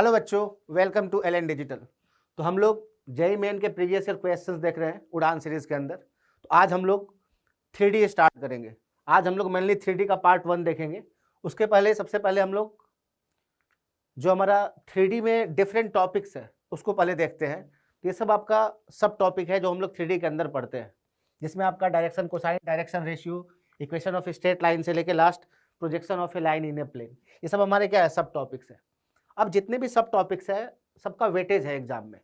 Hello बच्चों, welcome to L N digital. तो हम लोग जेईई मेन के प्रीवियस ईयर क्वेश्चंस देख रहे हैं उड़ान सीरीज के अंदर। तो आज हम लोग 3D स्टार्ट करेंगे। आज हम लोग मेनली 3D का पार्ट 1 देखेंगे। उसके पहले सबसे पहले हम लोग जो हमारा 3D में डिफरेंट टॉपिक्स है उसको पहले देखते हैं। तो ये सब आपका सब टॉपिक है जो हम लोग 3D के अंदर पढ़ते हैं, जिसमें आपका direction cosine, direction ratio, equation of straight line से लेके last projection of a line in a plane, ये सब हमारे क्या है, सब टॉपिक्स है। अब जितने भी सब टॉपिक्स है सबका वेटेज है एग्जाम में।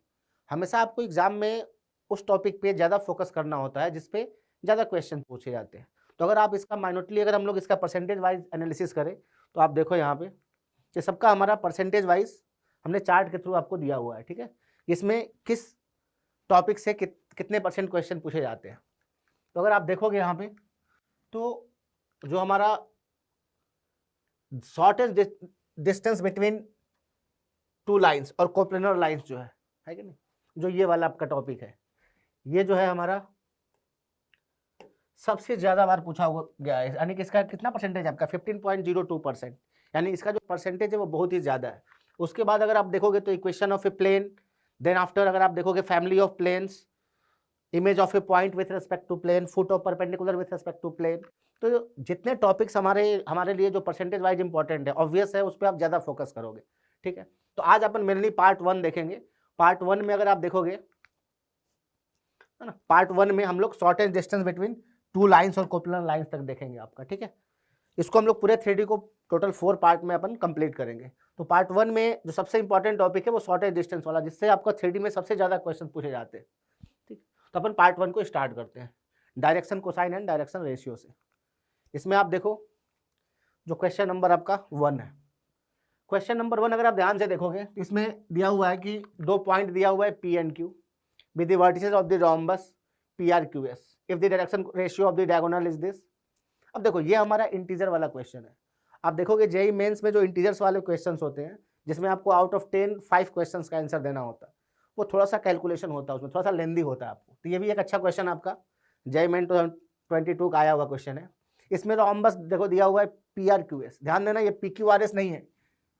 हमेशा आपको एग्जाम में उस टॉपिक पे ज़्यादा फोकस करना होता है जिस पे ज़्यादा क्वेश्चन पूछे जाते हैं। तो अगर आप इसका माइनॉरिटली अगर हम लोग इसका परसेंटेज वाइज एनालिसिस करें तो आप देखो यहाँ पे कि सबका हमारा परसेंटेज वाइज हमने चार्ट के थ्रू आपको दिया हुआ है, ठीक है। इसमें किस टॉपिक से कितने परसेंट क्वेश्चन पूछे जाते हैं। तो अगर आप देखोगे यहाँ पे तो जो हमारा shortest distance between two lines और कोप्लेनर लाइंस जो है कि नहीं, जो ये वाला आपका टॉपिक है, ये जो है हमारा सबसे ज्यादा बार पूछा गया है। यानी कि इसका कितना परसेंटेज है आपका 15.02%, यानी इसका जो परसेंटेज है वो बहुत ही ज्यादा है। उसके बाद अगर आप देखोगे तो equation of a plane, then after अगर आप देखोगे family of planes, image of a point with respect to plane, foot of perpendicular with respect to plane. तो जितने टॉपिक्स हमारे लिए जो परसेंटेज वाइज इंपॉर्टेंट है, ऑब्वियस है उस पर आप ज्यादा फोकस करोगे, ठीक है। तो आज अपन मेनली पार्ट 1 देखेंगे। पार्ट 1 में अगर आप देखोगे, है ना, पार्ट 1 में हम लोग shortest distance between two lines और कोप्लेनर लाइंस तक देखेंगे आपका, ठीक है। इसको हम लोग पूरे 3D को टोटल 4 पार्ट में अपन कंप्लीट करेंगे। तो पार्ट 1 में जो सबसे इंपॉर्टेंट टॉपिक है वो शॉर्टेस्ट डिस्टेंस वाला, जिससे आपका 3D में सबसे ज्यादा क्वेश्चन पूछे जाते हैं, ठीक। तो अपन पार्ट 1 को स्टार्ट करते हैं direction cosine and direction ratio से। इसमें आप देखो जो क्वेश्चन नंबर आपका 1 है, क्वेश्चन नंबर 1 अगर आप ध्यान से देखोगे तो इसमें दिया हुआ है कि 2 पॉइंट दिया हुआ है P and Q with the vertices of the rhombus PRQS if the direction ratio of the diagonal is this. अब देखो ये हमारा इंटीजर वाला क्वेश्चन है। आप देखोगे जेईई मेंस में जो इंटीजर्स वाले क्वेश्चंस होते हैं जिसमें आपको आउट ऑफ 10 5 क्वेश्चंस का आंसर देना होता है, वो थोड़ा सा कैलकुलेशन होता है, उसमें थोड़ा सा लेंदी होता है आपको। तो ये भी एक अच्छा क्वेश्चन आपका जेईई मेन 2022 का आया हुआ क्वेश्चन है। इसमें रोम्बस देखो दिया हुआ है PRQS, ध्यान देना ये PQRS नहीं है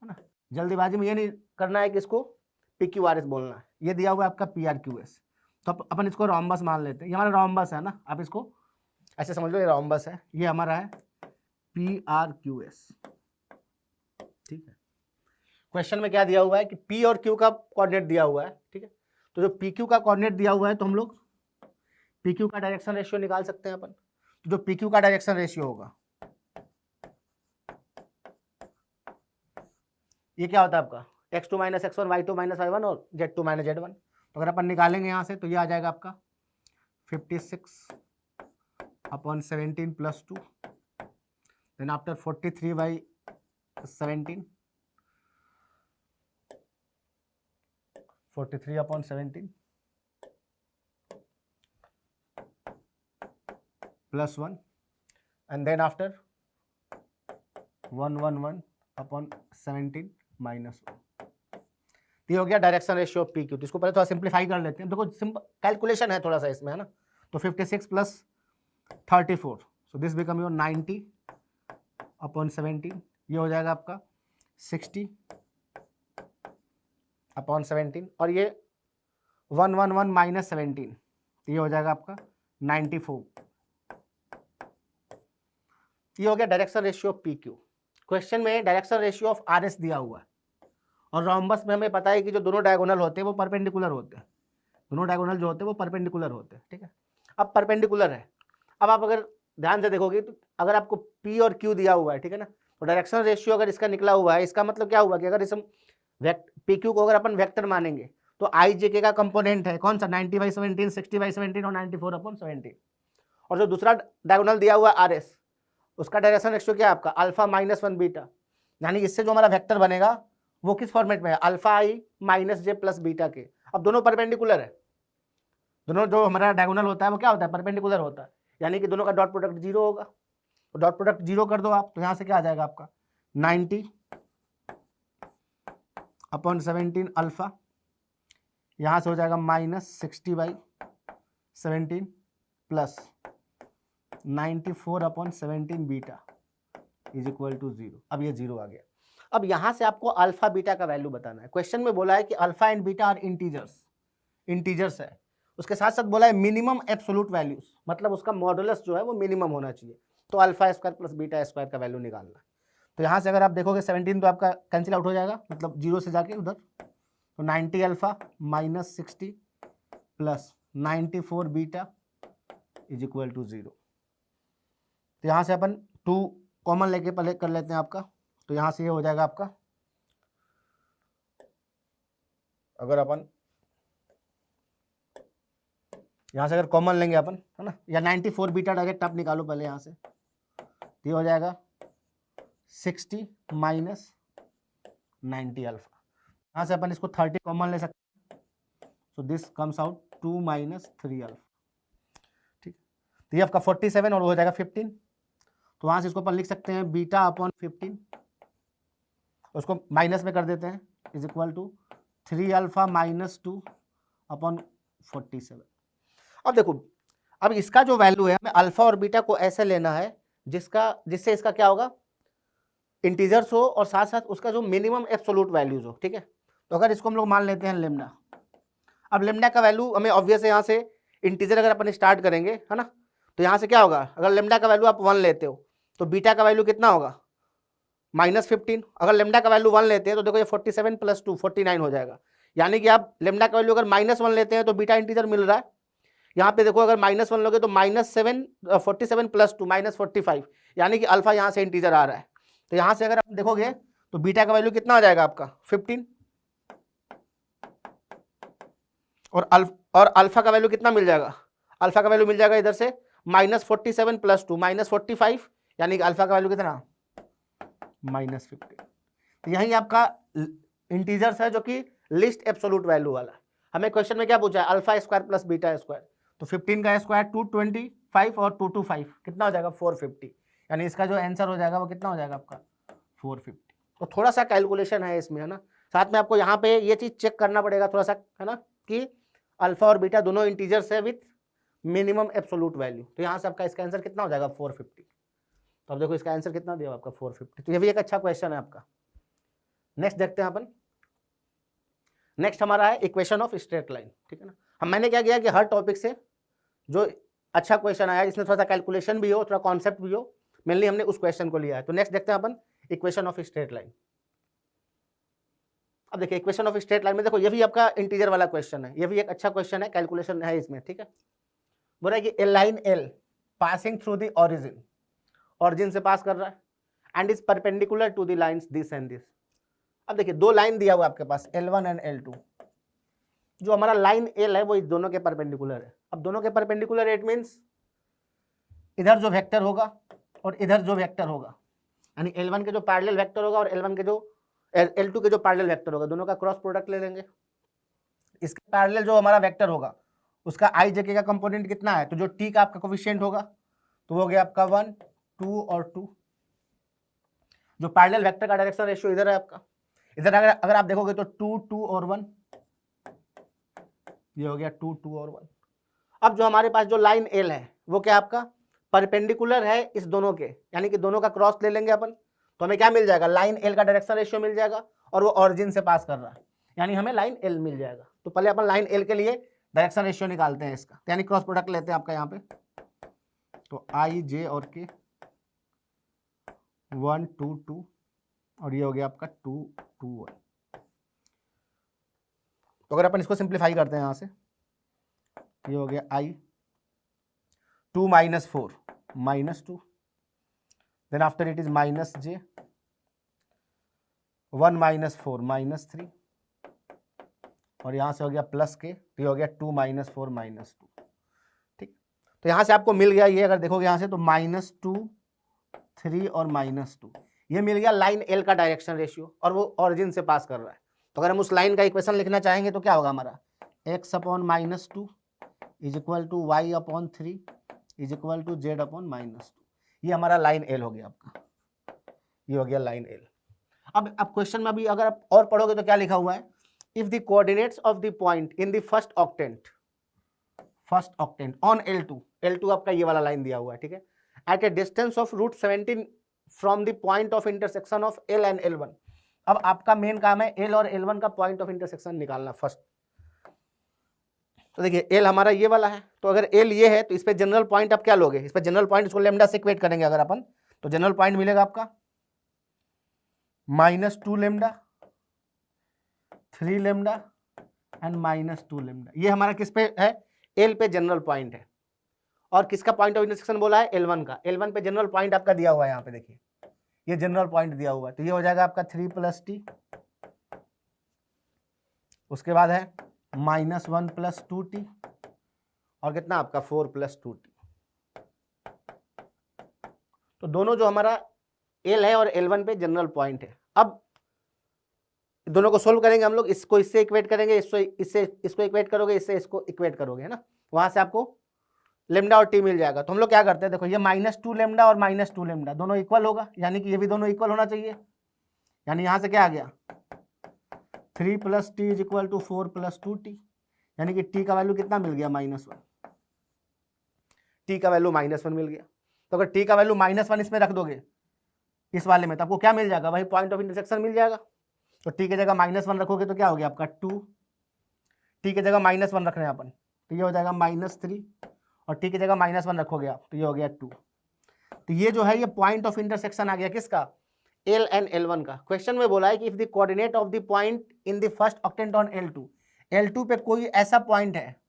ना, जल्दीबाजी में ये नहीं करना है कि इसको PQRS बोलना है, ये दिया हुआ है आपका PRQS। तो अपन इसको रोम्बस मान लेते हैं, ये हमारा रोम्बस है ना, आप इसको ऐसे समझ लो ये रोम्बस है, ये हमारा है PRQS, ठीक है। क्वेश्चन में क्या दिया हुआ है कि P और Q का कोऑर्डिनेट दिया हुआ है, ठीक है। तो जो PQ का कोऑर्डिनेट दिया हुआ है तो हम लोग PQ का डायरेक्शन रेशियो निकाल सकते हैं अपन। तो जो PQ का डायरेक्शन रेशियो होगा ये क्या होता है आपका x2 - x1 y2 - y1 और z2 - z1। तो अगर अपन निकालेंगे यहाँ से तो ये आ जाएगा आपका 56/17 + 2, then after 43/17 43/17 + 1 and then after 111/17 - 1। ये हो गया डायरेक्शन रेशियो ऑफ PQ। तो इसको पहले थोड़ा सिंप्लीफाई कर लेते हैं। देखो सिंपल कैलकुलेशन है थोड़ा सा इसमें, है ना। तो 56 + 34, सो दिस बिकम योर 90/17, ये हो जाएगा आपका 60/17 और ये 111 - 17, ये हो जाएगा आपका 94। ये हो गया direction ratio of PQ। Question में डायरेक्शन रेशियो ऑफ RS दिया हुआ है और रोम्बस में हमें पता है कि जो दोनों डायगोनल होते हैं वो परपेंडिकुलर होते हैं, दोनों डायगोनल जो होते हैं वो परपेंडिकुलर होते हैं, ठीक है। अब परपेंडिकुलर है, अब आप अगर ध्यान से देखोगे तो अगर आपको P और Q दिया हुआ है, ठीक है ना, तो डायरेक्शन रेशियो अगर इसका निकला हुआ है, इसका मतलब क्या हुआ कि अगर इस PQ को अगर अपन वेक्टर मानेंगे तो IJK का कंपोनेंट है कौन सा 90/17, 60/17 और 94/17। और जो दूसरा डायगोनल दिया हुआ RS, उसका डायरेक्शन रेशियो क्या है आपका अल्फा -1 बीटा, यानी इससे जो हमारा वेक्टर बनेगा वो किस फॉर्मेट में है अल्फा I - J + बीटा के। अब दोनों परपेंडिकुलर है, दोनों जो हमारा डायगोनल होता है वो क्या होता है परपेंडिकुलर होता है, यानी कि दोनों का डॉट प्रोडक्ट 0 होगा। तो डॉट प्रोडक्ट 0 कर दो आप, तो यहाँ से क्या आ जाएगा आपका 90/17 अल्फा, यहाँ से हो जाएगा -60/17 plus 94/17 beta is equal to 0। अब ये 0 आ गया। अब यहाँ से आपको अल्फा बीटा का वैल्यू बताना है। क्वेश्चन में बोला है कि alpha and beta are integers है। उसके साथ साथ बोला है मिनिमम एब्सोल्यूट वैल्यूज, मतलब उसका मॉडुलस जो है वो मिनिमम होना चाहिए। तो alpha square plus beta square का वैल्यू निकालना है। तो यहाँ से अगर आप देखोगे 17 तो आपका कैंसिल आउट हो जाएगा, मतलब 0 से जाके उधर। तो 90 alpha minus 60 plus 94 beta is equal to 0। तो यहाँ से अपन 2 कॉमन लेके पहले कर लेते हैं आपका। तो यहाँ से ये हो जाएगा आपका, अगर अपन यहाँ से अगर कॉमन लेंगे अपन, है ना, या 94 बीटा डायरेक्ट आप निकालो पहले यहाँ से। ये हो जाएगा 60 माइनस 90 अल्फा। यहाँ से अपन इसको 30 कॉमन ले सकते हैं। So this comes out 2 minus 3 alpha. ठीक, तो ये आपका 47 और हो जाएगा 15। तो वहाँ से इसको अपन लिख सकते हैं बीटा अपॉन 15, उसको माइनस में कर देते हैं, is equal to 3 alpha minus 2 upon 47। अब देखो, अब इसका जो वैल्यू है हमें अल्फा और बीटा को ऐसे लेना है जिससे इसका क्या होगा, इंटीजर्स हो और साथ साथ उसका जो मिनिमम एब्सोल्यूट वैल्यूज हो। ठीक है, तो अगर इसको हम लोग मान लेते हैं लेमडा। अब लेमडा का वैल्यू हमें ऑब्वियस है, यहाँ से इंटीजर अगर अपन स्टार्ट करेंगे, है ना, तो यहाँ से क्या होगा, अगर लेमडा का वैल्यू आप 1 लेते हो तो बीटा का वैल्यू कितना होगा, -15। अगर लेमडा का वैल्यू 1 लेते हैं तो देखो ये 47 प्लस 2 49 हो जाएगा। यानी कि आप लेमडा का वैल्यू अगर -1 लेते हैं तो बीटा इंटीजर मिल रहा है। यहाँ पे देखो अगर -1 लोगे तो -47 प्लस 2 -45, यानी कि अल्फा यहाँ से इंटीजर आ रहा है। तो यहाँ से अगर आप देखोगे तो बीटा का वैल्यू कितना आ जाएगा आपका 15, और अल्फा का वैल्यू कितना मिल जाएगा, अल्फा का वैल्यू मिल जाएगा इधर से -47 प्लस 2 -45, यानी कि अल्फा का वैल्यू कितना -15। तो यही आपका इंटीजर्स है जो कि लिस्ट एब्सोल्यूट वैल्यू वाला है। हमें क्वेश्चन में क्या पूछा है, alpha square plus beta square. तो 15 का स्क्वायर 225 और 225 कितना हो जाएगा 450, यानी इसका जो आंसर हो जाएगा वो कितना हो जाएगा आपका 450। तो थोड़ा सा कैलकुलेशन है इसमें, है ना, साथ में आपको यहाँ पे ये चीज़ चेक करना पड़ेगा थोड़ा सा, है ना, कि अल्फा और बीटा दोनों इंटीजर्स है विथ मिनिमम एब्सोल्यूट वैल्यू। तो यहाँ से आपका इसका आंसर कितना हो जाएगा 450। तो अब देखो इसका आंसर कितना दिया आपका 450। तो ये भी एक अच्छा क्वेश्चन है आपका। नेक्स्ट देखते हैं अपन। नेक्स्ट हमारा है इक्वेशन ऑफ स्ट्रेट लाइन। ठीक है ना, मैंने क्या किया कि हर टॉपिक से जो अच्छा क्वेश्चन आया जिसमें थोड़ा सा कैलकुलेशन भी हो, थोड़ा कॉन्सेप्ट भी हो, मेनली हमने उस क्वेश्चन को लिया है। तो नेक्स्ट देखते हैं अपन इक्वेशन ऑफ स्ट्रेट लाइन। अब देखिए इक्वेशन ऑफ स्ट्रेट लाइन में देखो ये भी आपका इंटीजर वाला क्वेश्चन है, ये भी एक अच्छा क्वेश्चन है, कैलकुलेशन है इसमें। ठीक है, बोल रहा है कि a line L passing through the origin से पास कर रहा है and is perpendicular to the lines this and this. अब देखिए दो लाइन दिया हुआ आपके पास L1 एंड L2। जो हमारा लाइन L है वो इस दोनों के परपेंडिकुलर है। अब दोनों के परपेंडिकुलर इट मींस इधर जो वेक्टर होगा और इधर जो वेक्टर होगा, यानी L1 के जो पैरेलल वेक्टर होगा और L2 के जो पैरेलल वेक्टर होगा, दोनों का क्रॉस प्रोडक्ट ले लेंगे। इसके पैरेलल जो हमारा वेक्टर होगा उसका i j k का कंपोनेंट कितना है, तो जो t का आपका कोफिशिएंट होगा तो वो हो गया आपका 1 2 और 2। जो पैरेलल वेक्टर का डायरेक्शन रेशियो इधर है आपका, इधर अगर आप देखोगे तो 2 2 और 1, ये हो गया 2 2 और 1। अब जो हमारे पास जो लाइन L है वो क्या आपका परपेंडिकुलर है इस दोनों के, यानी कि दोनों का क्रॉस ले लेंगे अपन, तो हमें क्या मिल जाएगा, लाइन L का डायरेक्शन रेशियो मिल जाएगा और वो ऑरिजिन से पास कर रहा है, यानी हमें लाइन L मिल जाएगा। तो पहले अपन लाइन L के लिए डायरेक्शन रेशियो निकालते हैं इसका, यानी क्रॉस प्रोडक्ट लेते हैं आपका यहाँ पे। तो i j और k 1 2 2 और ये हो गया आपका 2 2 1। तो अगर अपन इसको सिंप्लीफाई करते हैं यहाँ से, ये हो गया i 2 - 4 -2, then after it is -j 1 - 4 -3 और यहाँ से हो गया प्लस के, तो ये हो गया 2 - 4 -2। ठीक, तो यहाँ से आपको मिल गया ये, अगर देखोगे यहाँ से तो -2 3 और -2, ये मिल गया लाइन L का डायरेक्शन रेशियो और वो ऑरिजिन से पास कर रहा है। तो अगर हम उस लाइन का इक्वेशन लिखना चाहेंगे तो क्या होगा हमारा, x/-2 is equal to y/3 is equal to z/-2। ये हमारा लाइन L हो गया आपका, ये हो गया लाइन L। अब क्वेश्चन में अभी अगर आप और पढ़ोगे तो क्या लिखा हुआ है, if the coordinates of the point in the first octant on L2 आपका ये वाला लाइन दिया हुआ है। ठीक है, at a distance of √17 from the point of intersection of L and L1। अब आपका मेन काम है एल और L1 का पॉइंट ऑफ इंटरसेक्शन निकालना फर्स्ट। तो देखिए एल हमारा ये वाला है, तो अगर एल ये है तो इस पे जनरल पॉइंट आप क्या लोगे, इस पे जनरल पॉइंट इसको लेमडा से इक्वेट करेंगे अगर अपन, तो जनरल पॉइंट मिलेगा आपका -2 लेमडा, 3 लेमडा एंड -2 लेमडा। ये हमारा किस पे है, एल पे जनरल पॉइंट है। और किसका पॉइंट ऑफ इंटरसेक्शन बोला है, L1 का। L1 पे जनरल पॉइंट आपका दिया हुआ है यहाँ पे, देखिए ये जनरल पॉइंट दिया हुआ है, तो ये हो जाएगा आपका 3 + t, उसके बाद है -1 + 2t, और कितना आपका 4 + 2t। तो दोनों जो हमारा L है और L1 पे जनरल पॉइंट है। अब दोनों को सोल्व करेंगे हम लोग, इसको इससे इक्वेट करेंगे, इससे इसको इक्वेट करोगे, इससे इसको इक्वेट करोगे, है ना, वहां से आपको लेमडा और टी मिल जाएगा। तो हम लोग क्या करते हैं, देखो ये -2 लेमडा और -2 लेमडा दोनों इक्वल होगा, यानी कि ये भी दोनों इक्वल होना चाहिए। यानी यहां से क्या आ गया, 3 + t = 4 + 2t, यानी कि t का वैल्यू कितना मिल गया, -1। t का वैल्यू -1 मिल गया। तो अगर t का वैल्यू -1 इसमें रख दोगे इस वाले में, तो आपको क्या मिल जाएगा, वही पॉइंट ऑफ इंटरसेक्शन मिल जाएगा। तो t की जगह -1 रखोगे तो क्या हो गया आपका 2, t की जगह -1 रख रहे हैं अपन, तो ये हो जाएगा -3, और t की जगह -1 रखोगे आप तो ये हो गया 2। तो ये जो है ये पॉइंट ऑफ इंटरसेक्शन आ गया किसका, L एंड L1 का। क्वेश्चन में बोला है कि if the coordinate of the point in the first octant on L2 पे कोई ऐसा पॉइंट है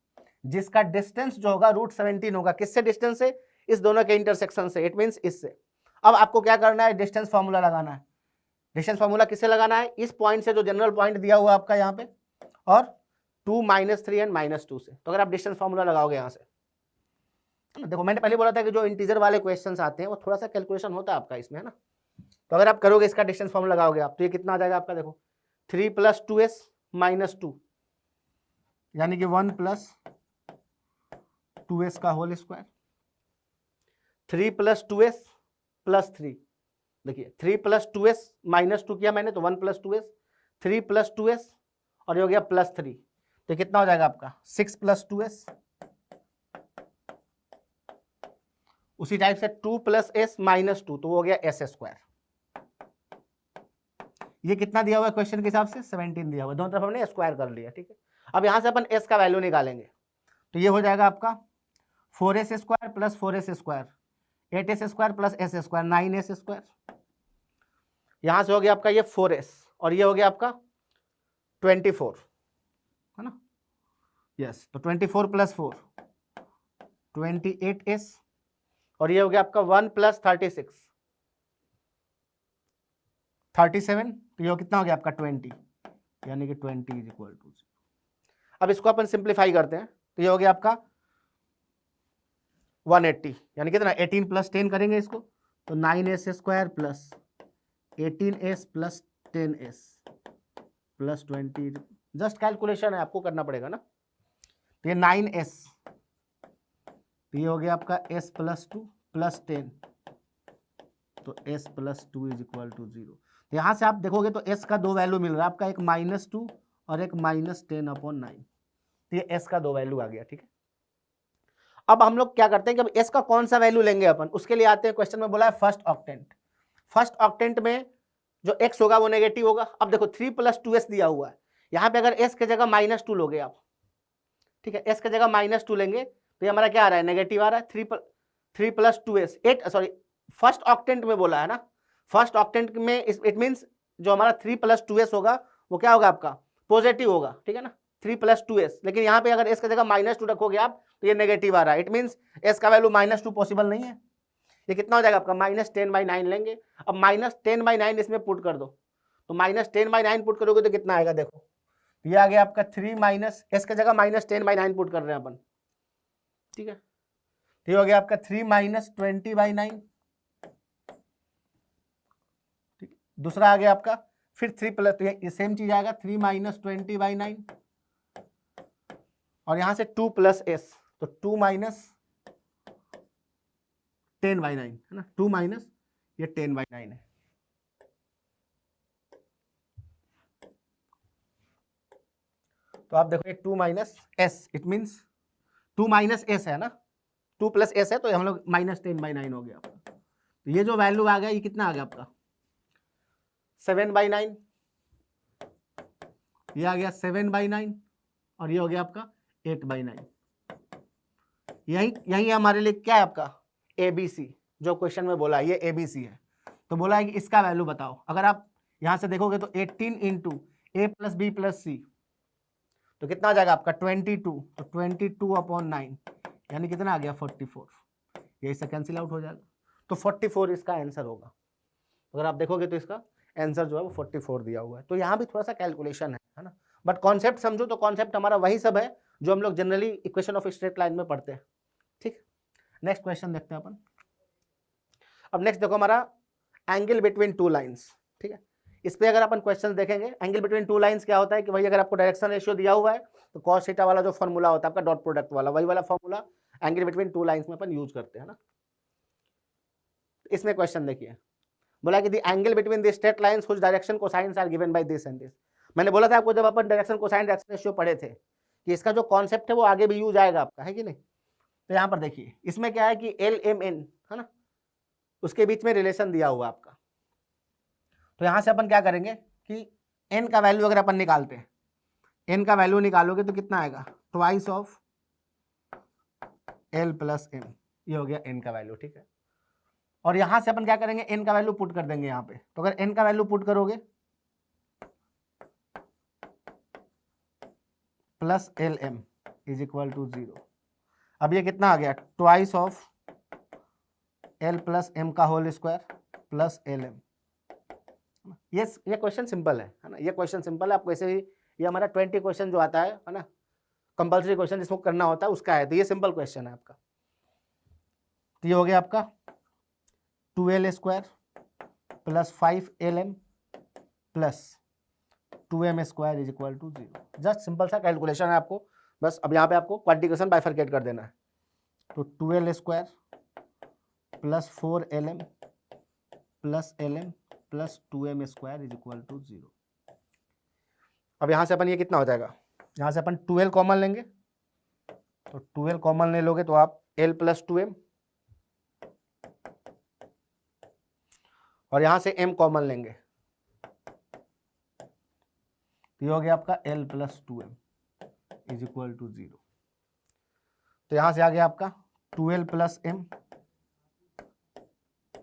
जिसका डिस्टेंस जो होगा √17 होगा, किससे डिस्टेंस से, इस दोनों के इंटरसेक्शन से, इट मींस इससे। अब आपको क्या करना है, डिस्टेंस फार्मूला लगाना है। डिस्टेंस फार्मूला किससे लगाना है, इस पॉइंट से जो जनरल पॉइंट दिया हुआ है आपका यहाँ पे, और 2 -3 एंड -2 से। तो अगर आप डिस्टेंस फार्मूला लगाओगे यहाँ से, देखो मैंने पहले बोला था कि जो इंटीजर वाले क्वेश्चंस आते हैं वो थोड़ा सा कैलकुलेशन होता है आपका इसमें, है ना। तो अगर आप करोगे इसका डिस्टेंस फार्मूला लगाओगे आप, तो ये कितना आ जाएगा आपका, देखो 3 + 2s - 2, यानी कि 1 + 2s का होल स्क्वायर, 3 + 2s + 3, देखिए 3 + 2s -2 किया मैंने तो 1 + 2s, 3 + 2s और ये हो गया +3, तो कितना हो जाएगा आपका 6 + 2s। उसी टाइप से 2 + s - 2, तो हो गया s²। ये कितना दिया हुआ है क्वेश्चन के हिसाब से, 17 दिया हुआ है, दोनों तरफ हमने स्क्वायर कर लिया, ठीक है। अब यहां से अपन s का वैल्यू निकालेंगे, तो ये हो जाएगा आपका 4s² + 4s², 8s² + s², 9s²। यहां से हो गया आपका ये 4s, और ये हो गया आपका 24, है ना, यस। तो 24 + 4 28s, और ये हो गया आपका 1 + 36 37, तो ये कितना हो गया आपका 20, यानी कि 20 = 0। अब इसको अपन सिंप्लीफाई करते हैं, तो ये हो गया आपका 180, यानी कितना 18 + 10 करेंगे इसको, तो 9s² + 18s + 10s + 20, just calculation है, आपको करना पड़ेगा ना। तो ये 9s, तो ये हो गया आपका s + 2 + 10, तो s + 2 = 0। यहां से आप देखोगे तो s का दो वैल्यू मिल रहा है आपका, एक -2 और एक -10/9, तो ये s का दो वैल्यू आ गया, ठीक है। अब हम लोग क्या करते हैं कि अब s का कौन सा वैल्यू लेंगे अपन, उसके लिए आते हैं। क्वेश्चन में बोला है फर्स्ट ऑक्टेंट, फर्स्ट ऑक्टेंट में जो x होगा वो नेगेटिव होगा। अब देखो 3 + 2s दिया हुआ है, यहाँ पे अगर s की जगह -2 लोगे आप, ठीक है, s की जगह -2 लेंगे तो ये हमारा क्या आ रहा है, नेगेटिव आ रहा है। 3 + 2s 8, सॉरी फर्स्ट ऑक्टेंट में बोला है ना, फर्स्ट ऑक्टेंट में इट मींस जो हमारा 3 + 2s होगा वो क्या होगा आपका, पॉजिटिव होगा, ठीक है ना, 3 + 2s। लेकिन यहाँ पे अगर s की जगह -2 रखोगे आप तो ये नेगेटिव आ रहा है, इट मींस s का वैल्यू -2 पॉसिबल नहीं है। ये कितना हो जाएगा आपका, -10/9 लेंगे। अब -10/9 इसमें पुट कर दो, तो -10/9 पुट करोगे तो कितना आएगा, देखो ये आ गया आपका 3 - s की जगह -10/9 पुट कर रहे हैं अपन, ठीक है। ये हो गया आपका 3 - 20/9, ठीक है। दूसरा आ गया आपका फिर 3 प्लस, तो ये सेम चीज आएगा 3 - 20/9, और यहां से 2 + s, तो 2 - 10/9, है ना, 2 - ये 10/9 है। तो आप देखो 2 - s, इट मींस 2 - s है ना, 2 + s है, तो हम लोग -10/9 हो गया आपका। तो ये जो वैल्यू आ गया ये कितना आ गया आपका 7/9, ये आ गया 7/9 और ये हो गया आपका 8/9। यही है हमारे लिए क्या है आपका ABC, जो क्वेश्चन में बोला है ये ABC है। तो बोला है कि इसका वैल्यू बताओ। अगर आप यहां से देखोगे तो 18 इंटू A + B + C तो कितना आ जाएगा आपका 22, तो 22/9 यानी कितना आ गया 44। ये इससे कैंसिल आउट हो जाएगा, तो 44 इसका आंसर होगा। अगर आप देखोगे तो इसका आंसर जो है वो 44 दिया हुआ है। तो यहाँ भी थोड़ा सा कैलकुलेशन है ना, बट कॉन्सेप्ट समझो तो कॉन्सेप्ट हमारा वही सब है जो हम लोग generally equation of straight line में पढ़ते हैं। ठीक, नेक्स्ट क्वेश्चन देखते हैं अपन। अब नेक्स्ट देखो हमारा एंगल बिटवीन टू लाइन्स। ठीक है, इस पे अगर अपन क्वेश्चन देखेंगे एंगल बिटवीन टू लाइन्स क्या होता है कि भाई अगर आपको डायरेक्शन रेशियो दिया हुआ है तो कॉस थीटा वाला जो फॉर्मूला होता है आपका डॉट प्रोडक्ट वाला, वही वाला formula angle between two lines में अपन यूज करते हैं ना। इसमें क्वेश्चन देखिए, बोला कि the angle between the straight lines which direction cosines are given by this and this. मैंने बोला था आपको जब अपन डायरेक्शन कोसाइन डायरेक्शन रेशियो पढ़े थे कि इसका जो कॉन्सेप्ट है वो आगे भी यूज आएगा आपका, है कि नहीं। तो यहाँ पर देखिए इसमें क्या है कि LMN है ना, उसके बीच में रिलेशन दिया हुआ आपका। तो यहां से अपन क्या करेंगे कि n का वैल्यू अगर अपन निकालते हैं, n का वैल्यू निकालोगे तो कितना आएगा ट्वाइस ऑफ L + M, ये हो गया n का वैल्यू। ठीक है, और यहां से अपन क्या करेंगे n का वैल्यू पुट कर देंगे यहाँ पे। तो अगर n का वैल्यू पुट करोगे plus LM is equal to 0। अब ये कितना आ गया ट्वाइस ऑफ L + M का होल स्क्वायर प्लस LM। ये क्वेश्चन सिंपल है ना, ये क्वेश्चन सिंपल है। आपको ऐसे ही ये हमारा 20 क्वेश्चन जो आता है ना, कंपल्सरी क्वेश्चन जिसको करना होता है उसका है, तो ये सिंपल क्वेश्चन है आपका। तो ये हो गया आपका 2L² plus 5LM plus 2M² is equal to 0। Just simple सा कैलकुलेशन है आपको, बस अब यहाँ पे आपको क्वाड्रिकेशन बाइफरकेट कर देना है। तो 2L² plus 4LM plus LM plus 2M² is equal to 0। अब यहाँ से अपन ये कितना हो जाएगा, यहाँ से अपन 2L कॉमन लेंगे, तो 2L कॉमन ले लोगे तो आप L + 2M, और यहाँ से M कॉमन लेंगे तो ये हो गया आपका L + 2M is equal to 0। तो यहाँ से आ गया आपका 2L + M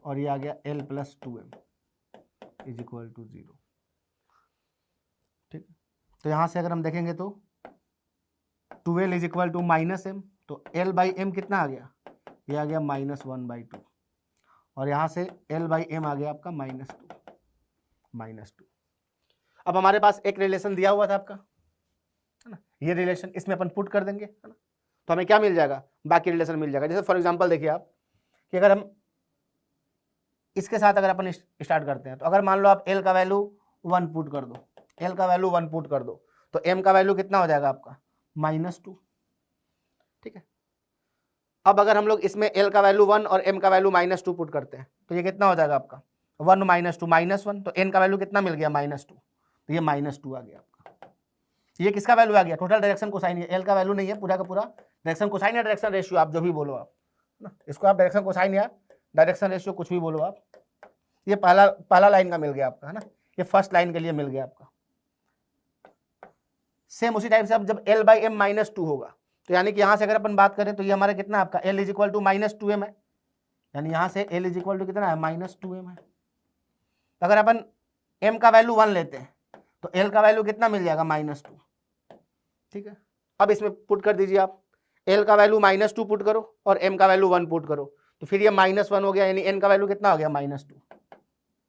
और ये आ गया L + 2M is equal to 0। ठीक, तो यहाँ से अगर हम देखेंगे तो 2L is equal to -M, तो L/M कितना आ गया, ये आ गया -1/2, और यहाँ से L/M आ गया आपका -2। अब हमारे पास एक रिलेशन दिया हुआ था आपका, है ना, ये रिलेशन इसमें अपन पुट कर देंगे, है ना, तो हमें क्या मिल जाएगा, बाकी रिलेशन मिल जाएगा। जैसे फॉर एग्जांपल देखिए आप कि अगर हम इसके साथ अगर अपन स्टार्ट करते हैं, तो अगर मान लो आप L का वैल्यू 1 पुट कर दो, L का वैल्यू 1 पुट कर दो, तो M का वैल्यू कितना हो जाएगा आपका -2। ठीक है, अब अगर हम लोग इसमें L का वैल्यू 1 और M का वैल्यू -2 पुट करते हैं तो ये कितना हो जाएगा आपका 1 - 2 -1, तो N का वैल्यू कितना मिल गया -2, तो ये -2 आ गया आपका। ये किसका वैल्यू आ गया, टोटल डायरेक्शन कोसाइन है, L का वैल्यू नहीं है, पूरा का पूरा डायरेक्शन कोसाइन या डायरेक्शन रेशियो, आप जो भी बोलो आप ना, इसको आप डायरेक्शन कोसाइन या डायरेक्शन रेशियो कुछ भी बोलो आप। ये पहला लाइन का मिल गया आपका, है ना, ये फर्स्ट लाइन के लिए मिल गया आपका। सेम उसी टाइप से अब जब L/M -2 होगा, तो यानी कि यहाँ से अगर अपन बात करें तो ये हमारा कितना आपका L is equal to -2M है, यानी यहाँ से L इज इक्वल टू कितना है -2M है। तो अगर अपन M का वैल्यू 1 लेते हैं तो L का वैल्यू कितना मिल जाएगा -2। ठीक है, अब इसमें पुट कर दीजिए आप, L का वैल्यू -2 पुट करो और M का वैल्यू 1 पुट करो, तो फिर ये -1 हो गया, यानी N का वैल्यू कितना हो गया -2।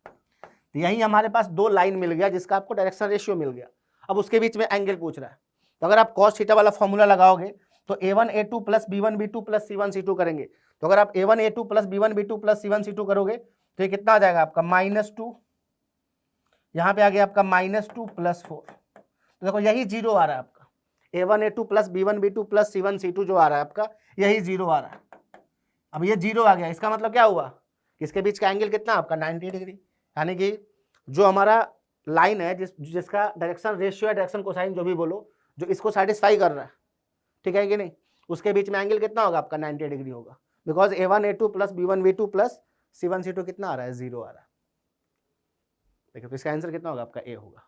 तो यही हमारे पास दो लाइन मिल गया जिसका आपको डायरेक्शन रेशियो मिल गया। अब उसके बीच में एंगल पूछ रहा है, तो अगर आप cos थीटा वाला फॉर्मूला लगाओगे तो A1A2 plus B1B2 plus C1C2 करेंगे, तो अगर आप A1A2 plus B1B2 plus C1C2 करोगे तो ये कितना आ जाएगा आपका -2, यहाँ पे आ गया आपका -2 + 4, तो देखो यही 0 आ रहा है आपका, A1A2 plus B1B2 plus C1C2 जो आ रहा है आपका यही 0 आ रहा है। अब ये 0 आ गया, इसका मतलब क्या हुआ कि इसके बीच का एंगल कितना आपका 90 डिग्री, यानी कि जो हमारा लाइन है जिसका डायरेक्शन रेशियो या डायरेक्शन कोसाइन जो भी बोलो, जो इसको सेटिस्फाई कर रहा है, ठीक है कि नहीं, उसके बीच में एंगल कितना होगा आपका 90 डिग्री होगा, because A1A2 plus B1B2 plus C1C2 कितना आ रहा है 0 आ रहा है। देखिए तो इसका आंसर कितना होगा आपका A होगा।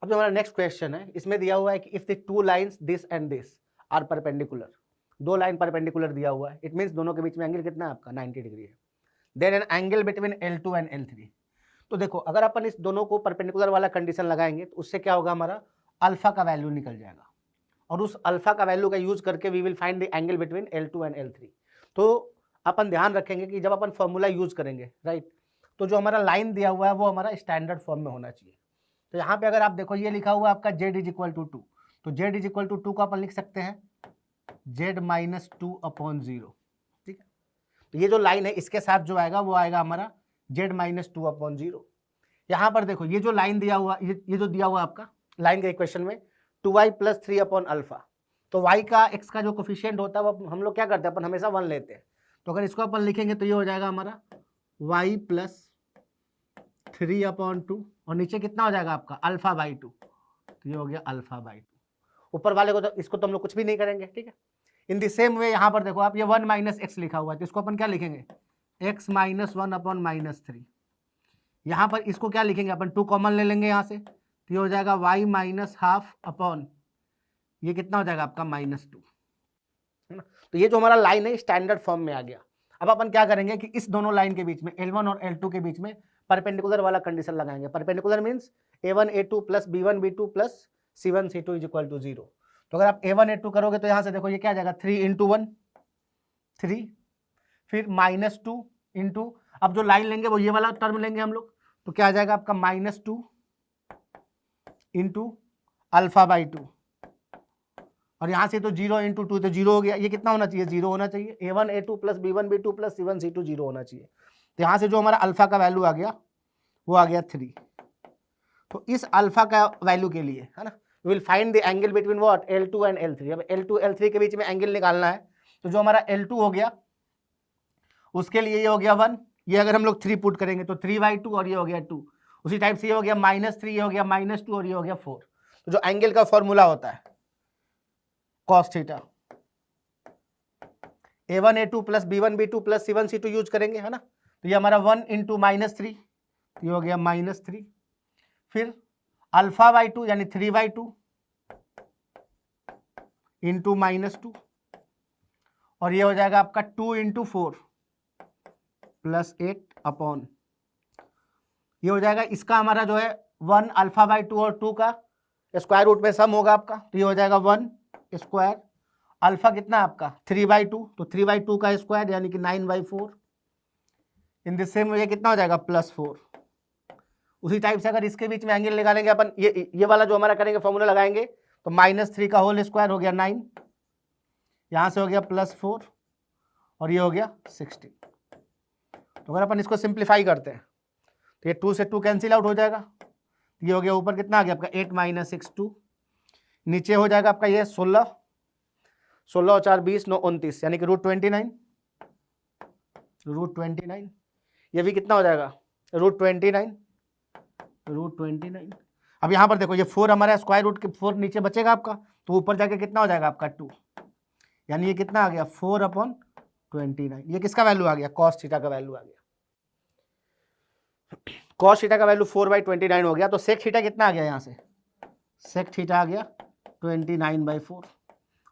अब जो हमारा नेक्स्ट क्वेश्चन है, इसमें दिया हुआ है कि if the two lines this and this are perpendicular, दो लाइन परपेंडिकुलर दिया हुआ है, इट मीन्स दोनों के बीच में एंगल कितना है आपका 90 डिग्री है। Then an angle between L2 and L3। तो देखो अगर अपन इस दोनों को परपेंडिकुलर वाला कंडीशन लगाएंगे तो उससे क्या होगा, हमारा अल्फा का वैल्यू निकल जाएगा, और उस अल्फा का वैल्यू का यूज करके we will find the angle between L2 and L3। तो अपन ध्यान रखेंगे कि जब अपन फॉर्मूला यूज करेंगे, राइट, तो जो हमारा लाइन दिया हुआ है वो हमारा स्टैंडर्ड फॉर्म में होना चाहिए। तो यहाँ पे अगर आप देखो ये लिखा हुआ है आपका z इज इक्वल टू 2, तो z इज इक्वल टू 2 को अपन लिख सकते हैं z माइनस 2/0, ठीक है। तो ये जो लाइन है इसके साथ जो आएगा वो आएगा हमारा z माइनस 2/0। यहाँ पर देखो ये जो लाइन दिया हुआ, ये जो दिया हुआ आपका लाइन के इक्वेशन में 2y प्लस 3/α, तो y का x का जो कोफिशिएंट होता है वो हम लोग क्या करते हैं, अपन हमेशा 1 लेते हैं। तो अगर इसको अपन लिखेंगे तो ये हो जाएगा हमारा y प्लस 3/2, और नीचे कितना हो जाएगा आपका α/2, तो ये हो गया α/2। ऊपर वाले को तो इसको तो हम लोग कुछ भी नहीं करेंगे, ठीक है। इन द सेम वे यहाँ पर देखो आप ये 1 माइनस एक्स लिखा हुआ है, तो इसको अपन क्या लिखेंगे x माइनस 1/-3। यहाँ पर इसको क्या लिखेंगे अपन, 2 कॉमन ले लेंगे यहाँ से, तो ये हो जाएगा y माइनस हाफ अपॉन ये कितना हो जाएगा आपका -2, है ना। तो ये जो हमारा लाइन है स्टैंडर्ड फॉर्म में आ गया। अब अपन क्या करेंगे कि इस दोनों लाइन के बीच में L1 और L2 के बीच में परपेंडिकुलर वाला कंडीशन लगाएंगे। Perpendicular means A1 A2 plus B1 B2 plus C1 C2 is equal to 0। तो अगर आप A1 A2 करोगे तो यहाँ से देखो ये क्या आ जाएगा 3 × 1 3, फिर -2 इंटू, अब जो लाइन लेंगे वो ये वाला टर्म लेंगे हम लोग, तो क्या आ जाएगा आपका -2 इंटू α/2, और यहाँ से तो 0 × 2 तो 0 हो गया, ये कितना होना चाहिए 0 होना चाहिए। A1 A2 plus B1 B2 plus C1 C2 0 होना चाहिए। तो यहाँ से जो हमारा अल्फा का वैल्यू आ गया वो आ गया 3। तो इस अल्फा का वैल्यू के लिए, है ना, we will find the angle between what L2 and L3। अब L2 L3 के बीच में एंगल निकालना है, तो जो हमारा L2 हो गया उसके लिए ये हो गया 1, ये अगर हम लोग 3 पुट करेंगे तो 3/2, और ये हो गया 2। उसी टाइप से ये हो गया -3, ये हो गया -2, और ये हो गया 4। तो जो एंगल का फॉर्मूला होता है cos theta, A1 A2 plus B1 B2 plus C1 C2 use करेंगे, है ना। तो ये हमारा 1 × -3, ये हो गया -3, फिर α/2 यानी 3/2 इंटू -2, और ये हो जाएगा आपका 2 × 4 प्लस 8 अपॉन, ये हो जाएगा इसका हमारा जो है 1 α/2 और 2 का स्क्वायर रूट में सम होगा आपका, तो ये हो जाएगा 1 स्क्वायर, अल्फा कितना है आपका 3/2, तो 3/2 का स्क्वायर यानी कि 9/4। इन द सेम वे कितना हो जाएगा +4। उसी टाइप से अगर इसके बीच में एंगल निकालेंगे अपन, ये वाला जो हमारा करेंगे फॉर्मूला लगाएंगे, तो -3 का होल स्क्वायर हो गया 9, यहाँ से हो गया +4, और ये हो गया 16। तो अगर अपन इसको सिंप्लीफाई करते हैं तो ये 2 से 2 कैंसिल आउट हो जाएगा, ये हो गया ऊपर कितना आ गया आपका 8 - 6 2, नीचे हो जाएगा आपका ये 16 और 4 20 9 29 यानी कि √29, ये भी कितना हो जाएगा √29। अब यहाँ पर देखो ये 4 हमारा स्क्वायर रूट के 4 नीचे बचेगा आपका, तो ऊपर जाके कितना हो जाएगा आपका 2, यानी ये कितना आ गया 4/29। ये किसका वैल्यू आ गया cos थीटा का वैल्यू आ गया। cos थीटा का वैल्यू 4/29 हो गया, तो sec थीटा कितना आ गया, यहाँ से sec थीटा आ गया 29/4।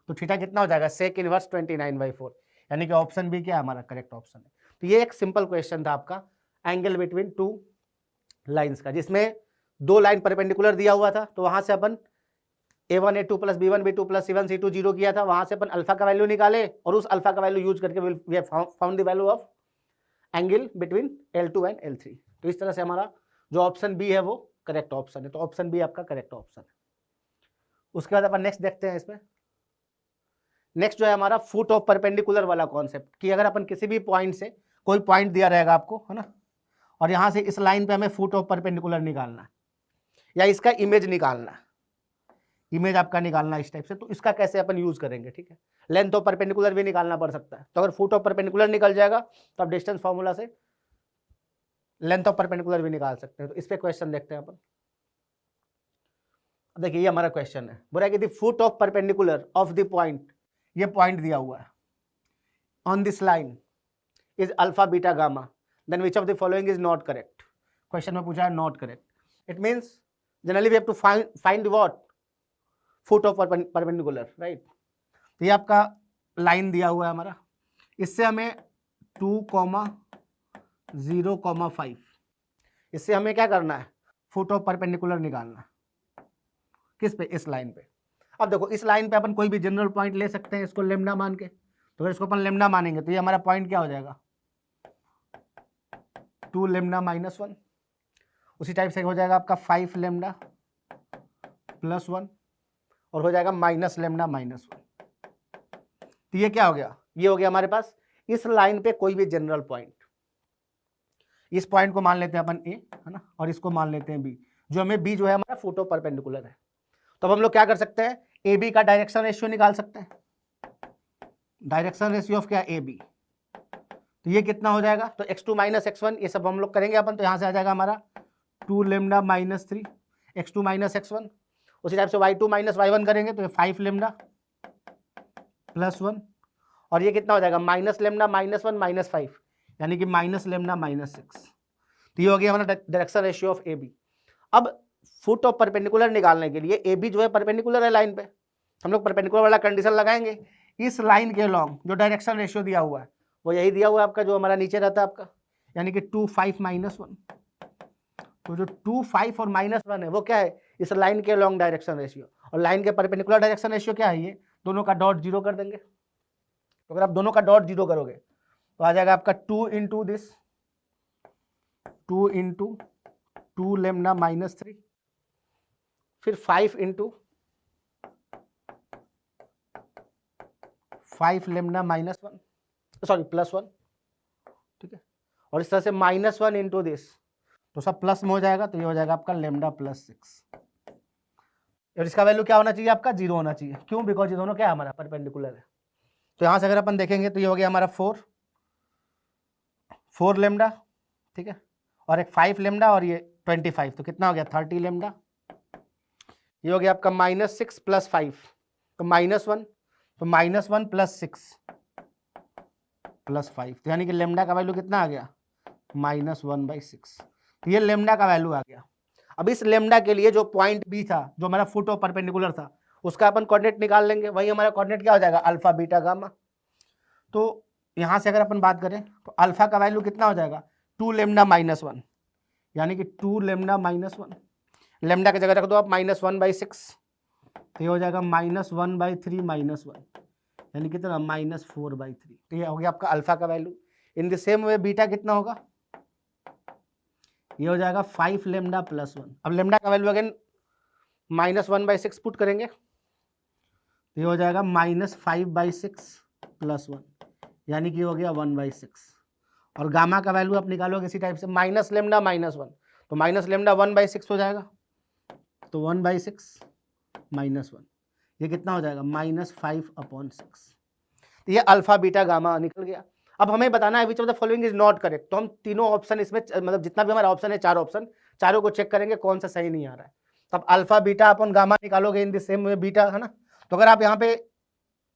तो थीटा कितना हो जाएगा sec इनवर्स 29/4, यानी कि ऑप्शन बी क्या है हमारा करेक्ट ऑप्शन है। तो ये एक सिंपल क्वेश्चन था आपका एंगल बिटवीन 2 लाइंस का, जिसमें 2 लाइन परपेंडिकुलर दिया हुआ था, तो वहां से अपन A1 A2 plus B1 B2 plus C1 C2 0 किया था, वहां से अपन अल्फा का वैल्यू निकाले, और उस अल्फा का वैल्यू यूज करके we have found the value of angle between L2 and L3। तो इस तरह से हमारा जो ऑप्शन बी है वो करेक्ट ऑप्शन है, तो ऑप्शन बी आपका करेक्ट ऑप्शन है। उसके बाद अपन नेक्स्ट देखते हैं इसमें। नेक्स्ट जो है हमारा फुट ऑफ परपेंडिकुलर वाला कॉन्सेप्ट, कि अगर अपन किसी भी पॉइंट से, कोई पॉइंट दिया रहेगा आपको, है ना, और यहाँ से इस लाइन पे हमें फुट ऑफ परपेंडिकुलर निकालना है, या इसका इमेज निकालना है, इमेज आपका निकालना इस टाइप से, तो इसका कैसे अपन यूज करेंगे, ठीक है। लेंथ ऑफ परपेंडिकुलर भी निकालना पड़ सकता है, तो अगर फुट ऑफ परपेंडिकुलर निकल जाएगा तो आप डिस्टेंस फॉर्मूला से लेंथ ऑफ परपेंडिकुलर भी निकाल सकते हैं। तो इस पे क्वेश्चन देखते हैं अपन। देखिए ये हमारा क्वेश्चन है, बोला कि the foot of perpendicular of the point, ये पॉइंट दिया हुआ है on this line is alpha beta gamma, then which of the following is not correct. Question में पूछा है not correct, it means generally we have to find what, foot of perpendicular, right. तो ये आपका line दिया हुआ है हमारा, इससे हमें 2,0,5 इससे हमें क्या करना है, फुट ऑफ परपेंडिकुलर निकालना। किस पे, इस लाइन पे। अब देखो इस लाइन पे अपन कोई भी जनरल पॉइंट ले सकते हैं इसको लेमडा मान के, तो अगर इसको अपन लेमडा मानेंगे तो ये हमारा पॉइंट क्या हो जाएगा, 2 लेमडा माइनस 1। उसी टाइप से हो जाएगा आपका 5 लेमडा प्लस 1 और हो जाएगा माइनस लेमडा माइनस 1। तो ये क्या हो गया, ये हो गया हमारे पास इस लाइन पे कोई भी जनरल पॉइंट। इस पॉइंट को मान लेते हैं अपन ए, है ना, और इसको मान लेते हैं बी, जो हमें बी जो है हमारा फुट ऑफ परपेंडिकुलर है। तो अब हम लोग क्या कर सकते हैं, ए बी का डायरेक्शन रेशियो निकाल सकते हैं। डायरेक्शन रेशियो ऑफ क्या, ए बी। तो ये कितना हो जाएगा, तो x2 माइनस x1 ये सब हम लोग करेंगे अपन, तो यहाँ से आ जाएगा हमारा 2 lambda minus 3 x2 minus x1। उसी टाइप से y2 माइनस y1 करेंगे तो ये 5 लेमडा प्लस 1 और ये कितना हो जाएगा, माइनस लेमडा माइनस 1 माइनस 5 यानी कि माइनस लेमडा माइनस 6। तो ये हो गया हमारा direction ratio of A B. अब फुट ऑफ परपेंडिकुलर निकालने के लिए ए बी जो है परपेंडिकुलर है लाइन पे, हम लोग परपेंडिकुलर वाला कंडीशन लगाएंगे। इस लाइन के लॉन्ग जो डायरेक्शन रेशियो दिया हुआ है वो यही दिया हुआ है आपका, जो हमारा नीचे रहता है आपका, यानी कि 2 5 माइनस 1। तो जो 2 5 और माइनस 1 है वो क्या है, इस लाइन के लॉन्ग डायरेक्शन रेशियो, और लाइन के परपेंडिकुलर डायरेक्शन रेशियो क्या है, ये दोनों का डॉट जीरो कर देंगे। तो अगर आप दोनों का डॉट जीरो करोगे तो आ जाएगा आपका 2 into this, 2 into 2 lambda minus 3, फिर 5 into 5 lambda minus 1, sorry plus 1, ठीक है। और इस तरह से माइनस 1 इंटू दिस, तो सब प्लस में हो जाएगा, तो ये हो जाएगा आपका लेमडा प्लस 6। और इसका वैल्यू क्या होना चाहिए आपका, 0 होना चाहिए। क्यों, बिकॉज ये दोनों क्या है हमारा परपेंडिकुलर है। तो यहाँ से अगर अपन देखेंगे तो ये हो गया हमारा 4 लेमडा, ठीक है, और एक 5 लेमडा और ये 25, तो कितना हो गया 30 लेमडा। ये हो गया आपका माइनस 6 प्लस 5, तो माइनस 1, तो माइनस 1 प्लस 6 प्लस 5, तो यानी कि लेमडा का वैल्यू कितना आ गया, -1/6। तो ये लेमडा का वैल्यू आ गया। अब इस लेमडा के लिए जो पॉइंट बी था, जो हमारा फुट ऑफ परपेंडिकुलर था, उसका अपन कोऑर्डिनेट निकाल लेंगे। वही हमारा कोऑर्डिनेट क्या हो जाएगा, अल्फा बीटा गामा। तो यहाँ से अगर अपन बात करें तो अल्फा का वैल्यू कितना हो जाएगा, 2 लेमडा माइनस 1, यानी कि 2 लेमडा माइनस 1। लेमडा की जगह रख दो आप -1/6, तो ये हो जाएगा -1/3 माइनस 1, यानी कितना -4/3। तो ये हो गया आपका अल्फा का value. In the same way beta कितना होगा, ये हो जाएगा 5 लेमडा प्लस 1। अब लेमडा का वैल्यू अगेन -1/6 पुट करेंगे, तो ये हो जाएगा -5/6 प्लस 1, यानी कि हो गया 1/6। और गामा का वैल्यू आप निकालोगे इसी टाइप से, माइनस लेमडा माइनस 1, तो माइनस लेमडा 1/6 हो जाएगा, तो 1/6 माइनस 1, ये कितना हो जाएगा -5/6। तो ये अल्फा बीटा गामा निकल गया। अब हमें बताना है विच of the following is not correct. तो हम तीनों ऑप्शन इसमें, मतलब जितना भी हमारा ऑप्शन है, 4 ऑप्शन, चारों को चेक करेंगे कौन सा सही नहीं आ रहा है। तब अल्फा बीटा अपन गामा निकालोगे in the same way beta, है ना। तो अगर आप यहाँ पे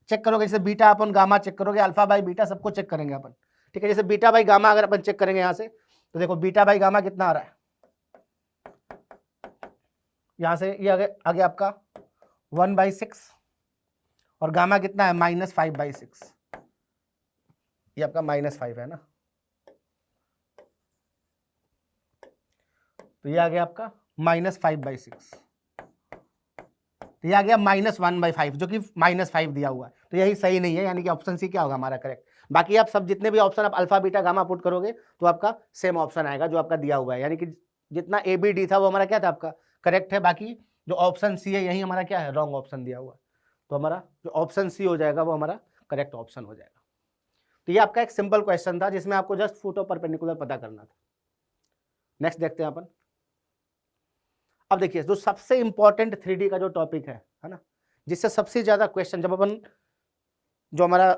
चेक करोगे, जैसे बीटा अपन गामा चेक करोगे, अल्फा बाई बीटा सबको चेक करेंगे अपन, ठीक है। जैसे बीटा बाई गामा अगर अपन चेक करेंगे यहाँ से, तो देखो बीटा बाई गामा कितना आ रहा है, यहाँ से ये आ गया आपका 1/6 और गामा कितना है -5/6, ये आपका -5 है ना। तो ये आ गया आपका -5/6, तो ये आ गया -1/5, जो कि -5 दिया हुआ है, तो यही सही नहीं है, यानी कि ऑप्शन सी क्या होगा हमारा करेक्ट। बाकी आप सब जितने भी ऑप्शन आप अल्फा बीटा गामा पुट करोगे तो आपका सेम ऑप्शन आएगा जो आपका दिया हुआ है, यानी कि जितना ए बी डी था वो हमारा क्या था आपका करेक्ट है। बाकी जो ऑप्शन सी है यही हमारा क्या है, रॉन्ग ऑप्शन दिया हुआ है। तो हमारा जो ऑप्शन सी हो जाएगा वो हमारा करेक्ट ऑप्शन हो जाएगा। तो ये आपका एक सिंपल क्वेश्चन था जिसमें आपको जस्ट फुट ऑफ परपेंडिकुलर पता करना था। नेक्स्ट देखते हैं अपन। अब देखिए जो सबसे इंपॉर्टेंट 3D का जो टॉपिक है ना, जिससे सबसे ज्यादा क्वेश्चन, जब अपन जो हमारा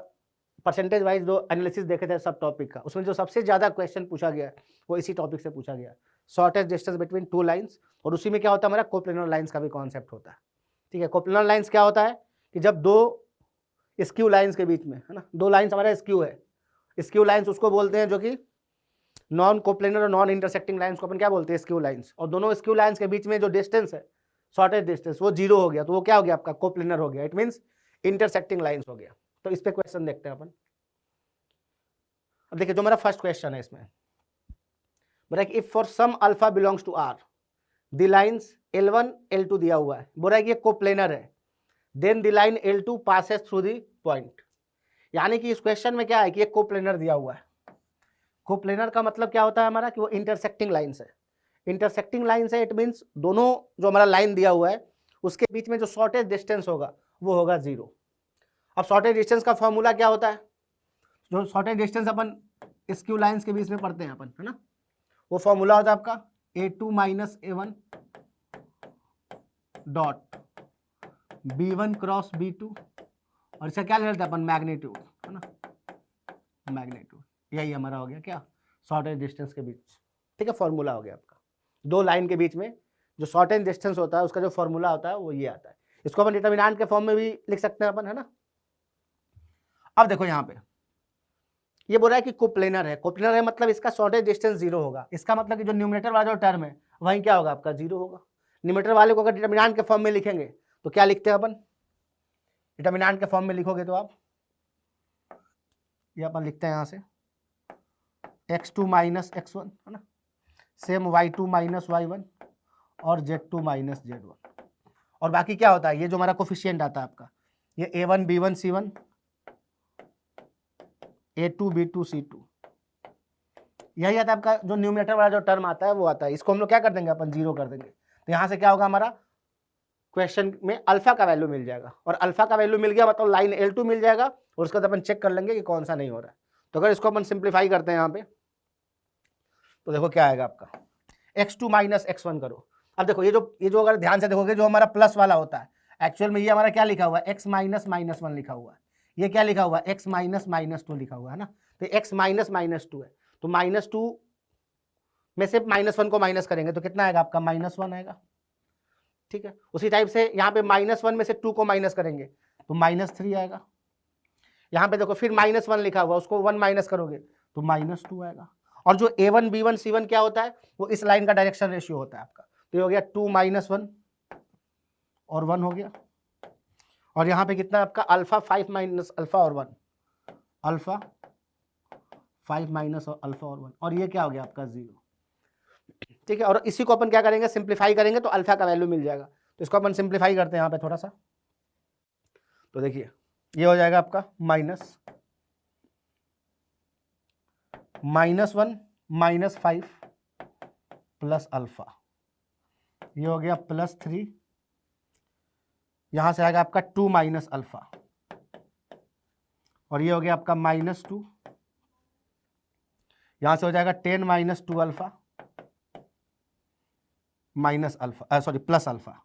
परसेंटेज वाइज जो एनालिसिस देखे थे सब टॉपिक का, उसमें जो सबसे ज्यादा क्वेश्चन पूछा गया है वो इसी टॉपिक से पूछा गया, शॉर्टेस्ट डिस्टेंस बिटवीन 2 लाइंस। और उसी में क्या होता है हमारा कोप्लेनर लाइंस का भी कॉन्सेप्ट होता है, ठीक है। कोप्लेनर लाइंस क्या होता है कि जब दो स्क्यू लाइंस के बीच में, है ना, दो लाइंस हमारा स्क्यू है, स्क्यू लाइंस उसको बोलते हैं जो कि नॉन कोप्लेनर और नॉन इंटरसेक्टिंग लाइंस को अपन क्या बोलते हैं, स्क्यू लाइंस। और दोनों स्क्यू लाइंस के बीच में जो डिस्टेंस है, शॉर्टेज डिस्टेंस, वो 0 हो गया, तो वो क्या हो गया आपका, कोप्लेनर हो गया। इट मींस इंटरसेक्टिंग लाइंस हो गया। तो इस पे क्वेश्चन देखते हैं अपन। अब देखिए जो मेरा फर्स्ट क्वेश्चन है इसमें, बोला कि if for some alpha belongs to R the lines L1 L2 दिया हुआ है, बोला कि ये कोप्लेनर है, then the line L2 passes through the point. यानी कि इस क्वेश्चन में क्या है कि ये कोप्लेनर दिया हुआ है। कोप्लेनर का मतलब क्या होता है हमारा, कि वो इंटरसेक्टिंग लाइंस है। इंटरसेक्टिंग लाइंस है, इट मींस दोनों जो हमारा लाइन दिया हुआ है उसके बीच में जो शॉर्टेज डिस्टेंस होगा वो होगा 0। अब शॉर्टेज डिस्टेंस का फॉर्मूला क्या होता है, जो शॉर्टेज डिस्टेंस अपन स्क्यू लाइंस के बीच में पढ़ते हैं अपन, है ना, वो फॉर्मूला होता है आपका A2 minus A1 dot B1 cross B2, और इसका क्या ले लेते हैं अपन, मैग्नीट्यूड, है ना, मैग्नीट्यूड। यही हमारा हो गया क्या, शॉर्टेज डिस्टेंस के बीच, ठीक है, फॉर्मूला हो गया आपका। दो लाइन के बीच में जो शॉर्टेज डिस्टेंस होता है उसका जो फॉर्मूला होता है वो ये आता है। इसको अपन डिटर्मिनेंट के फॉर्म में भी लिख सकते हैं अपन, है ना। अब देखो यहाँ पे ये बोल रहा है कि कोप्लेनर है। कोप्लेनर है मतलब इसका शॉर्टेज डिस्टेंस 0 होगा। इसका मतलब कि जो न्यूमरेटर वाला जो टर्म है वहीं क्या होगा आपका, 0 होगा। न्यूमरेटर वाले को अगर डिटर्मिनेंट के फॉर्म में लिखेंगे तो क्या लिखते हैं अपन, डिटर्मिनेंट के फॉर्म में लिखोगे तो आप ये अपन लिखते हैं यहाँ से x2 माइनस x1, है ना, सेम y2 माइनस y1 और z2 माइनस z1। और बाकी क्या होता है, ये जो हमारा कोफिशिएंट आता है आपका, ये a1 b1 c1 a2 b2 c2, यही आता है आपका। जो न्यूमरेटर वाला जो टर्म आता है वो आता है, इसको हम लोग क्या कर देंगे अपन, 0 कर देंगे। तो यहाँ से क्या होगा हमारा, क्वेश्चन में अल्फा का वैल्यू मिल जाएगा, और अल्फा का वैल्यू मिल गया मतलब लाइन L2 मिल जाएगा, और उसके बाद अपन चेक कर लेंगे कि कौन सा नहीं हो रहा है। तो अगर इसको अपन सिंप्लीफाई करते हैं यहाँ पे, तो देखो क्या आएगा आपका, x2 माइनस x1 करो। अब देखो ये जो अगर ध्यान से देखोगे, जो हमारा प्लस वाला होता है, एक्चुअल में ये हमारा क्या लिखा हुआ है, x माइनस माइनस 1 लिखा हुआ है। ये क्या लिखा हुआ है, x माइनस माइनस 2 लिखा हुआ है ना। तो x माइनस माइनस 2 है, तो -2 में से -1 को माइनस करेंगे तो कितना आएगा आपका, -1 आएगा, ठीक है। उसी टाइप से यहाँ पे -1 में से 2 को माइनस करेंगे तो -3 आएगा। यहाँ पे देखो फिर -1 लिखा हुआ, उसको 1 माइनस करोगे तो -2 आएगा। और जो a1 b1 c1 क्या होता है, वो इस लाइन का डायरेक्शन रेशियो होता है आपका। तो ये हो गया 2 - 1 और 1 हो गया। और यहाँ पे कितना आपका, अल्फा 5 माइनस अल्फा और 1, अल्फा 5 माइनस अल्फा और 1, और ये क्या हो गया आपका 0, ठीक है। और इसी को अपन क्या करेंगे, सिंप्लीफाई करेंगे तो अल्फा का वैल्यू मिल जाएगा। तो इसको अपन सिंप्लीफाई करते हैं यहाँ पे थोड़ा सा। तो देखिए ये हो जाएगा आपका -1 -5 प्लस अल्फा, ये हो गया +3, यहां से आएगा आपका 2 माइनस अल्फा, और ये हो गया आपका -2, यहां से हो जाएगा 10 minus 2 alpha minus alpha, sorry plus alpha,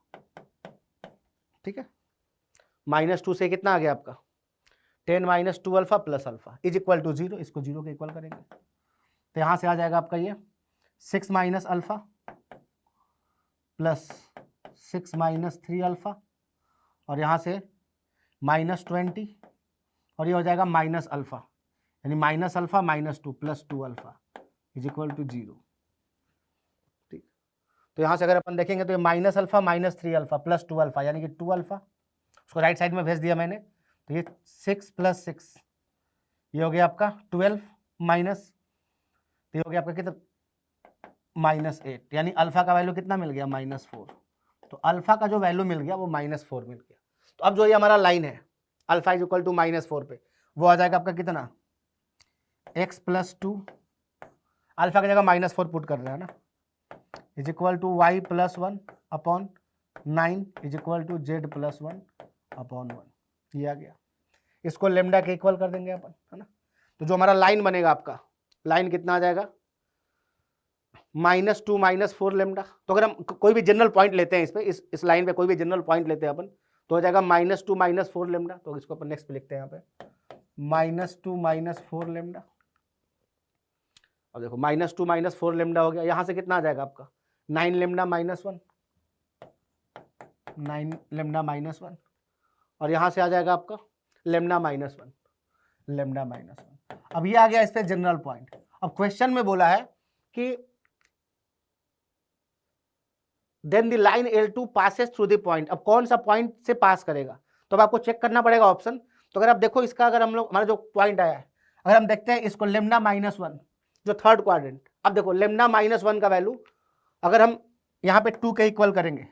ठीक है। -2 से कितना आ गया आपका, 10 minus 2 alpha plus alpha is equal to 0। इसको 0 के इक्वल करेंगे तो यहां से आ जाएगा आपका ये 6 minus alpha plus 6 minus 3 alpha, और यहाँ से -20, और ये हो जाएगा माइनस अल्फा, यानी minus alpha -2 plus 2 alpha is equal to 0, ठीक। तो यहाँ से अगर अपन देखेंगे तो ये minus alpha -3 alpha plus 2 alpha यानी कि 2 अल्फा, उसको राइट साइड में भेज दिया मैंने। तो ये 6 + 6, ये हो गया आपका 12 माइनस, तो ये हो गया आपका कितना, -8, यानी अल्फा का वैल्यू कितना मिल गया, -4। तो अल्फा का जो वैल्यू मिल गया वो -4 मिल गया। तो अब जो ये हमारा लाइन है अल्फा इज इक्वल टू -4 पे, वो आ जाएगा आपका कितना, x + 2, अल्फा की जगह -4 पुट कर रहे हैं ना, is equal to y + 1 upon 9 is equal to z + 1 upon 1, ये आ गया। इसको लेमडा के इक्वल कर देंगे अपन, है ना। तो जो हमारा लाइन बनेगा आपका, लाइन कितना आ जाएगा, -2 -4 लेमडा। तो अगर हम कोई भी जनरल पॉइंट लेते हैं इस पे, इस लाइन पे कोई भी जनरल पॉइंट लेते हैं अपन, तो हो जाएगा -2 -4 लेमडा। तो इसको अपन नेक्स्ट पे लिखते हैं यहाँ पे -2 -4 लेमडा। और देखो -2 -4 लेमडा हो गया। यहाँ से कितना आ जाएगा आपका, 9 लेमडा -1, 9 लेमडा -1, और यहाँ से आ जाएगा आपका लेमडा -1, लेमडा -1। अब ये आ गया इस पे जनरल पॉइंट। अब क्वेश्चन में बोला है कि then the line L2 passes through the point, अब कौन सा पॉइंट से पास करेगा, तो अब आपको चेक करना पड़ेगा ऑप्शन। तो अगर आप देखो इसका, अगर हम लोग हमारा जो पॉइंट आया है, अगर हम देखते हैं इसको लेमडा -1 जो थर्ड क्वाड्रेंट, अब देखो लेमडा -1 का वैल्यू अगर हम यहाँ पे 2 के इक्वल करेंगे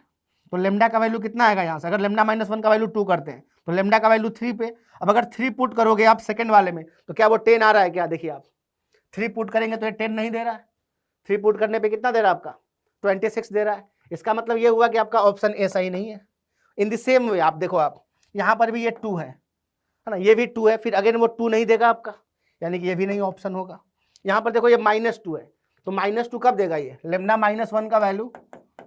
तो लेमडा का वैल्यू कितना आएगा यहाँ से, अगर लेमडा -1 का वैल्यू 2 करते हैं तो लेमडा का वैल्यू 3 पे। अब अगर 3 पुट करोगे आप सेकंड वाले में तो क्या वो 10 आ रहा है क्या, देखिए आप 3 पुट करेंगे तो ये 10 नहीं दे रहा है, 3 पुट करने पे कितना दे रहा है आपका 26 दे रहा है। इसका मतलब ये हुआ कि आपका ऑप्शन ए सही नहीं है। इन द सेम वे आप देखो, आप यहाँ पर भी ये 2 है ना, ये भी 2 है, फिर अगेन वो 2 नहीं देगा आपका, यानी कि ये भी नहीं ऑप्शन होगा। यहाँ पर देखो ये -2 है, तो -2 कब देगा, ये लेमडा -1 का वैल्यू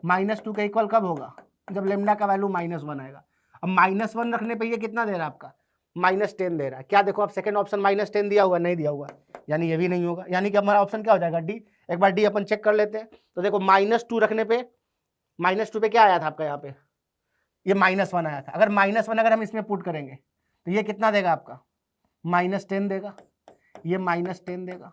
-2 के इक्वल कब होगा, जब लेमडा का वैल्यू -1 आएगा। अब -1 रखने पे ये कितना दे रहा है आपका -10 दे रहा है। क्या देखो आप सेकंड ऑप्शन -10 दिया हुआ, नहीं दिया हुआ, यानी ये भी नहीं होगा, यानी कि हमारा ऑप्शन क्या हो जाएगा डी। एक बार डी अपन चेक कर लेते हैं। तो देखो -2 रखने पे, -2 पे क्या आया था आपका, यहाँ पे ये -1 आया था। अगर -1 अगर हम इसमें पुट करेंगे तो ये कितना देगा आपका -10 देगा, ये -10 देगा,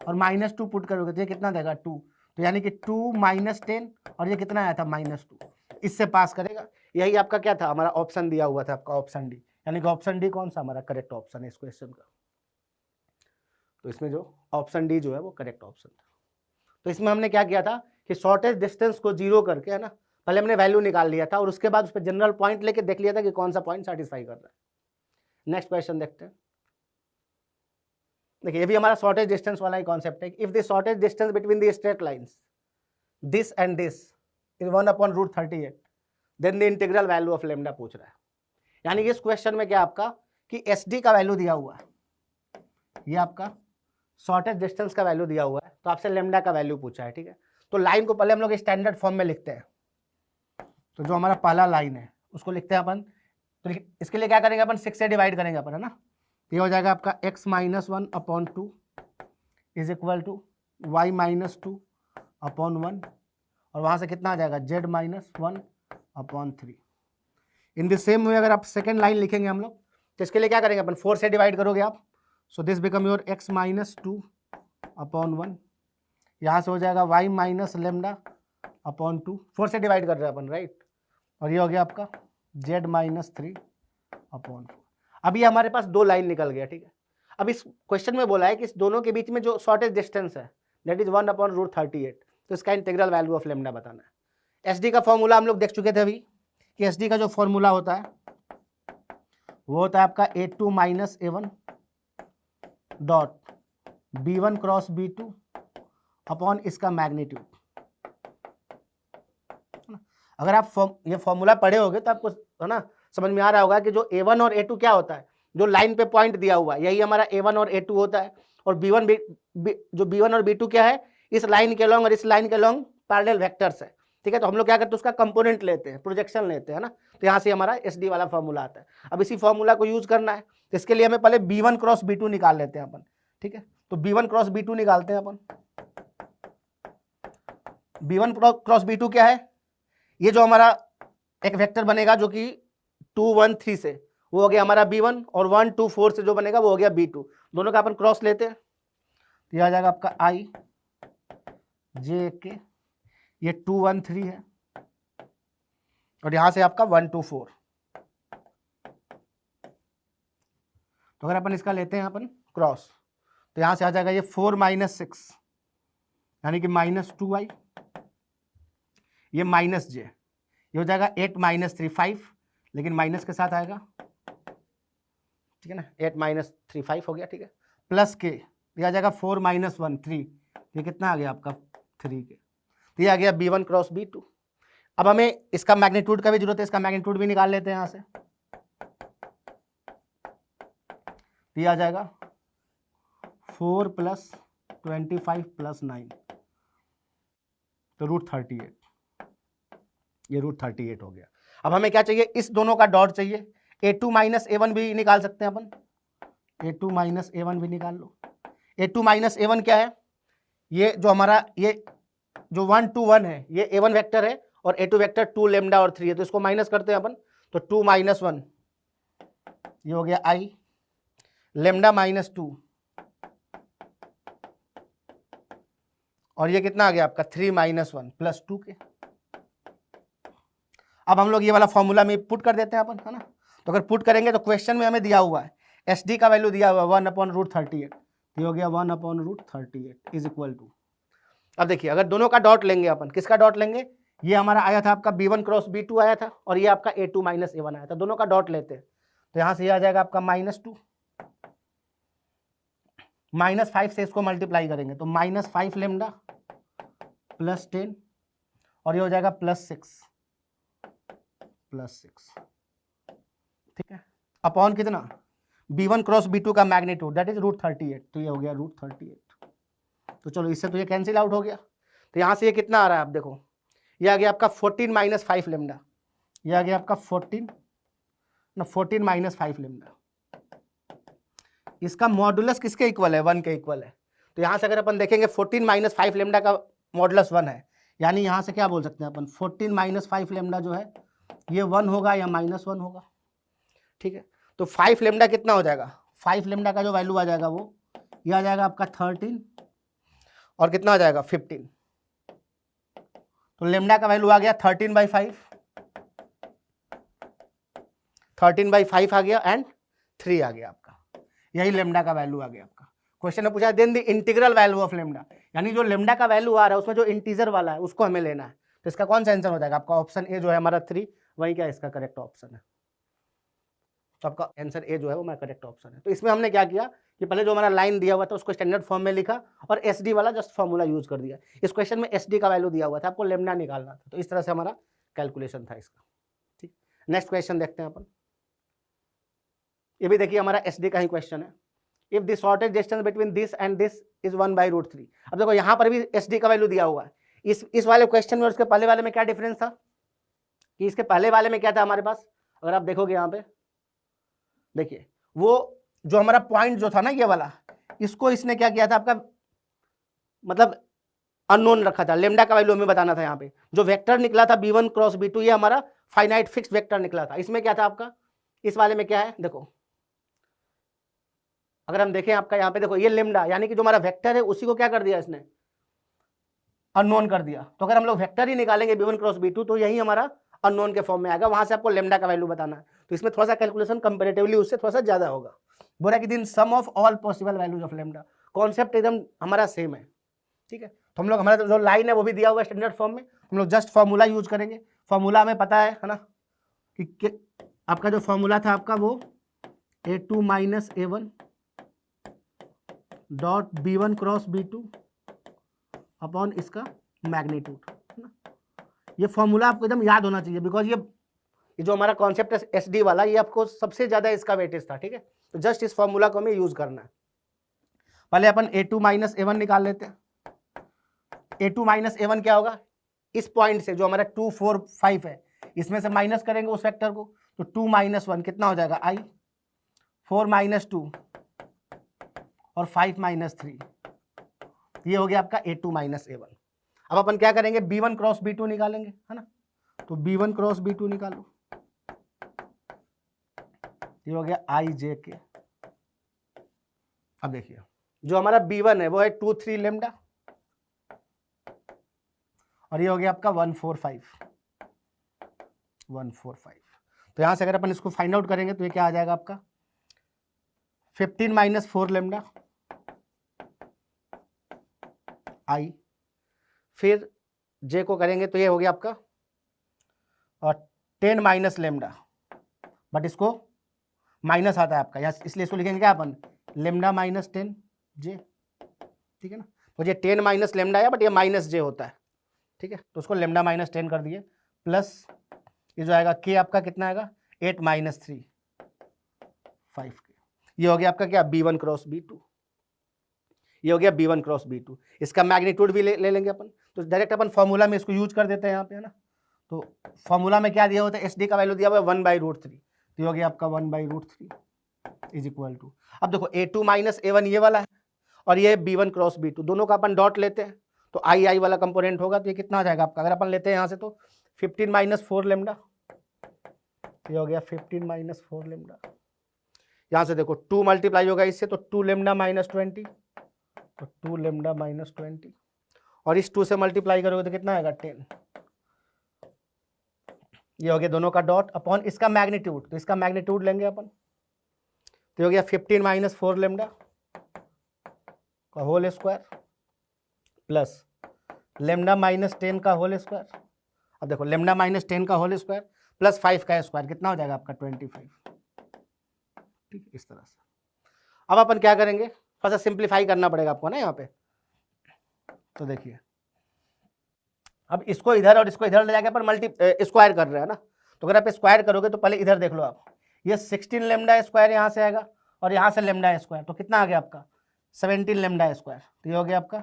और -2 पुट करोगे तो ये कितना देगा 2, तो यानी कि 2 -10 और ये कितना आया था -2, इससे पास करेगा। यही आपका क्या था, हमारा ऑप्शन दिया हुआ था आपका ऑप्शन डी, यानी कि ऑप्शन डी कौन सा हमारा करेक्ट ऑप्शन है इस क्वेश्चन का। तो इसमें जो ऑप्शन डी जो है वो करेक्ट ऑप्शन था। तो इसमें हमने क्या किया था कि शॉर्टेज डिस्टेंस को 0 करके, है ना, पहले हमने वैल्यू निकाल लिया था और उसके बाद उस पर जनरल पॉइंट लेके देख लिया था कि कौन सा पॉइंट सेटिस्फाई कर रहा है। नेक्स्ट क्वेश्चन देखते हैं। देखिए ये भी हमारा शॉर्टेज डिस्टेंस वाला ही कॉन्सेप्ट है। If the shortest distance between the straight lines this and this is 1/√38 then the integral value of lambda पूछ रहा है। यानी कि इस क्वेश्चन में क्या आपका कि एस डी का वैल्यू दिया हुआ है, ये आपका शॉर्टेज डिस्टेंस का वैल्यू दिया हुआ है, तो आपसे लेमडा का वैल्यू पूछा है, ठीक है। तो लाइन को पहले हम लोग स्टैंडर्ड फॉर्म में लिखते हैं। तो जो हमारा पहला लाइन है उसको लिखते हैं अपन, तो इसके लिए क्या करेंगे अपन 6 से डिवाइड करेंगे अपन, है ना। ये हो जाएगा आपका x - 1/2 is equal to y - 2/1, और वहाँ से कितना आ जाएगा z - 1/3। In the same way अगर आप सेकेंड लाइन लिखेंगे हम लोग, तो इसके लिए क्या करेंगे अपन 4 से डिवाइड करोगे आप, so this become your x - 2/1, यहाँ से हो जाएगा y - λ/2, 4 से डिवाइड कर रहे हैं अपन, राइट, और ये हो गया आपका z - 3/4। अब ये हमारे पास 2 लाइन निकल गया, ठीक है। अब इस क्वेश्चन में बोला है कि इस दोनों के बीच में जो शॉर्टेज डिस्टेंस है दैट इज 1/√38, तो इसका इंटीग्रल वैल्यू ऑफ लेमडा बताना है। एस डी का फॉर्मूला हम लोग देख चुके थे अभी कि एस डी का जो फॉर्मूला होता है वो होता है आपका A2 - A1 dot B1 cross B2 upon इसका मैग्नीट्यूड। अगर आप ये फॉर्मूला पढ़े होगे तो आपको, है ना, समझ में आ रहा होगा कि जो A1 और A2 क्या होता है, जो लाइन पे पॉइंट दिया हुआ है यही हमारा A1 और A2 होता है, और जो B1 और B2 क्या है, इस लाइन के लॉन्ग और इस लाइन के लॉन्ग पैरेलल वेक्टर्स है, ठीक है। तो हम लोग क्या करते हैं उसका कंपोनेंट लेते हैं, प्रोजेक्शन लेते हैं ना, तो यहाँ से हमारा SD वाला फॉर्मूला आता है। अब इसी फॉर्मूला को यूज करना है, तो इसके लिए हमें पहले B1 क्रॉस B2 निकाल लेते हैं अपन, ठीक है। तो B1 क्रॉस B2 निकालते हैं अपन। B1 क्रॉस B2 क्या है, ये जो हमारा एक वेक्टर बनेगा जो कि 2 1 3 से, वो हो गया हमारा B1, और 1 2 4 से जो बनेगा वो हो गया B2, दोनों का अपन क्रॉस लेते हैं, तो यह आ जाएगा आपका I J K, ये 2 1 3 है, और यहां से आपका 1 2 4। तो अगर अपन इसका लेते हैं अपन क्रॉस, तो यहां से आ जाएगा ये 4 - 6 यानी कि -2i, ये -j, ये हो जाएगा 8 - 3 5, लेकिन माइनस के साथ आएगा, ठीक है ना, 8 - 3 5 हो गया, ठीक है, प्लस के, ये आ जाएगा 4 - 1 3, ये कितना आ गया आपका 3 के, तो ये आ गया B1 क्रॉस B2। अब हमें इसका मैग्नीट्यूड का भी जरूरत है, इसका मैग्नीट्यूड भी निकाल लेते हैं यहाँ से, तो ये आ जाएगा 4 + 25 + 9, तो √38, ये √38 हो गया। अब हमें क्या चाहिए, इस दोनों का डॉट चाहिए। A2 - A1 भी निकाल सकते हैं अपन, A2 - A1 भी निकाल लो। A2 - A1 क्या है, ये जो हमारा ये जो 1 2 1 है ये A1 वेक्टर है, और A2 वेक्टर 2 लेमडा और 3 है, तो इसको माइनस करते हैं अपन, तो 2 - 1 ये हो गया I लेमडा -2 और ये कितना आ गया आपका 3 - 1 + 2 के। अब हम लोग ये वाला फॉर्मूला में पुट कर देते हैं अपन, है ना। तो अगर पुट करेंगे तो क्वेश्चन में हमें दिया हुआ है एस डी का वैल्यू दिया हुआ है 1/√38, ये हो गया 1/√38 इज इक्वल टू। अब देखिए अगर दोनों का डॉट लेंगे अपन, किसका डॉट लेंगे, ये हमारा आया था आपका B1 क्रॉस B2 आया था और ये आपका A2 - A1 आया था, दोनों का डॉट लेते हैं तो यहां से ये आ जाएगा आपका -2, -5 से इसको मल्टीप्लाई करेंगे तो -5 लेमडा + 10 और ये हो जाएगा +6 ठीक है, अपॉन कितना B1 क्रॉस B2 का मैग्नीट्यूड दैट इज √38, तो ये हो गया √38। तो चलो इससे तो ये कैंसिल आउट हो गया, तो यहां से ये कितना आ रहा है आप देखो, ये आ गया आपका 14 - 5 लेमडा, ये आ गया आपका 14 - 5 लेमडा। इसका मॉडुलस किसके इक्वल है, 1 के इक्वल है। तो यहां से अगर अपन देखेंगे 14 - 5 लेमडा का मॉडुलस 1 है, यानी यहां से क्या बोल सकते हैं अपन 14 - 5 लेमडा जो है ये 1 होगा या -1 होगा, ठीक है। तो 5 लेमडा कितना हो जाएगा, 5 लेमडा का जो वैल्यू आ जाएगा वो ये आ जाएगा आपका 13 और कितना आ जाएगा 15, तो लेमडा का वैल्यू आ गया 13/5 आ गया एंड 3 आ गया आपका, यही लेमडा का वैल्यू आ गया आपका। क्वेश्चन में पूछा है then the integral value of lambda, यानी जो लेमडा का वैल्यू आ रहा है उसमें जो इंटीजर वाला है उसको हमें लेना है। तो इसका कौन सा आंसर हो जाएगा आपका, ऑप्शन ए जो है हमारा 3 वही क्या इसका करेक्ट ऑप्शन है। तो आपका आंसर ए जो है वो हमारा करेक्ट ऑप्शन है। तो इसमें हमने क्या किया कि पहले जो हमारा लाइन दिया हुआ था उसको स्टैंडर्ड फॉर्म में लिखा और एसडी वाला जस्ट फॉर्मूला यूज कर दिया। इस क्वेश्चन में एसडी का वैल्यू दिया हुआ था, आपको लेमडा निकालना था, तो इस तरह से हमारा कैलकुलेशन था इसका, ठीक। नेक्स्ट क्वेश्चन देखते हैं अपन, ये भी देखिए हमारा एसडी का ही क्वेश्चन है। If the shortest distance between this and this is 1/√3। अब देखो यहाँ पर भी एसडी का वैल्यू दिया हुआ है। इस वाले क्वेश्चन में और उसके पहले वाले में क्या डिफरेंस था कि इसके पहले वाले में क्या था हमारे पास, अगर आप देखोगे यहाँ पे देखिए वो जो हमारा पॉइंट जो था ना ये वाला, इसको इसने क्या किया था आपका मतलब अननोन रखा था, लेमडा का वैल्यू हमें बताना था। यहाँ पे जो वेक्टर निकला था B1 क्रॉस B2 ये हमारा फाइनाइट फिक्स वेक्टर निकला था। इसमें क्या था आपका, इस वाले में क्या है देखो, अगर हम देखें आपका यहाँ पे देखो ये लेमडा यानी कि जो हमारा वेक्टर है उसी को क्या कर दिया इसने अननोन कर दिया। तो अगर हम लोग वेक्टर ही निकालेंगे B1 क्रॉस B2 तो यही हमारा अननोन के फॉर्म में आएगा, वहां से आपको लेमडा का वैल्यू बताना है। तो इसमें थोड़ा सा कैलकुलेशन कंपैरेटिवली उससे थोड़ा सा ज्यादा होगा। बोला कि दिन sum of all possible values of lambda, concept एकदम हमारा सेम है, ठीक है। तो हम लोग हमारा जो लाइन है वो भी दिया हुआ है स्टैंडर्ड फॉर्म में, हम लोग जस्ट फॉर्मूला यूज करेंगे। फॉर्मूला हमें पता है ना कि आपका जो फॉर्मूला था आपका वो A2 - A1 dot B1 cross B2 upon इसका मैग्नीट्यूड, है ना। ये फॉर्मूला आपको एकदम याद होना चाहिए बिकॉज ये जो हमारा कॉन्सेप्ट है एसडी वाला ये आपको सबसे ज्यादा इसका वेटेज था, ठीक है। तो जस्ट इस फॉर्मूला को हमें यूज करना है। पहले अपन A2 - A1 निकाल लेते हैं। A2 - A1 क्या होगा, इस पॉइंट से जो हमारा 2 4 5 है इसमें से माइनस करेंगे उस वेक्टर को, तो 2 - 1 कितना हो जाएगा I, 4 - 2 और 5 - 3, ये हो गया आपका A2 - A1। अब अपन क्या करेंगे B1 क्रॉस B2 निकालेंगे, है ना। तो B1 क्रॉस B2 निकालो, ये हो गया IJK। अब देखिए जो हमारा B1 है वो है 2 3 लेमडा और ये हो गया आपका 145। तो यहां से अगर अपन इसको फाइंड आउट करेंगे तो ये क्या आ जाएगा आपका 15 - 4 लेमडा I, फिर J को करेंगे तो ये हो गया आपका और 10 - लेमडा, बट इसको माइनस आता है आपका यहाँ, इसलिए इसको लिखेंगे क्या अपन लेमडा -10 J, ठीक है ना। तो ये 10 - लेमडा है बट ये -J होता है, ठीक है। तो उसको लेमडा -10 कर दिए प्लस ये जो आएगा K आपका कितना आएगा 8 - 3 5 के, ये हो गया आपका क्या B1 क्रॉस B2, ये हो गया B1 क्रॉस B2। इसका मैग्नीट्यूड भी ले लेंगे अपन, तो डायरेक्ट अपन फॉर्मूला में इसको यूज कर देते हैं यहाँ पे, है ना। तो फॉर्मूला में क्या दिया होता है एसडी का वैल्यू दिया हुआ है 1/√3, तो हो गया आपका 1/√3 इज इक्वल टू, अब देखो A2 - A1 ये वाला है और ये B1 क्रॉस B2, दोनों का अपन डॉट लेते हैं तो I वाला कंपोनेंट होगा, तो ये कितना आ जाएगा आपका, अगर अपन लेते हैं यहाँ से तो 15 - 4 लेमडा, ये हो गया 15 - 4 लेमडा। यहाँ से देखो 2 मल्टीप्लाई होगा इससे तो 2 लेमडा -20, तो 2 लेमडा -20 और इस 2 से मल्टीप्लाई करोगे तो कितना आएगा 10। ये हो गया दोनों का डॉट अपॉन इसका मैग्नीट्यूड, तो इसका मैग्नीट्यूड लेंगे अपन, तो हो गया 15 माइनस 4 लेमडा का whole square plus lambda minus 10 का होल स्क्वायर। अब देखो लेमडा माइनस 10 का होल स्क्वायर प्लस 5 का स्क्वायर कितना हो जाएगा आपका 25। ठीक, इस तरह से। अब अपन क्या करेंगे, थोड़ा सा सिंप्लीफाई करना पड़ेगा आपको ना यहाँ पे। तो देखिए अब इसको इधर और इसको इधर ले जाके अपन स्क्वायर कर रहे हैं ना, तो अगर आप स्क्वायर करोगे तो पहले इधर देख लो आप, ये 16 लेमडा स्क्वायर यहाँ से आएगा और यहाँ से लेमडा स्क्वायर, तो कितना आ गया आपका 17 लेमडा स्क्वायर। तो ये हो गया आपका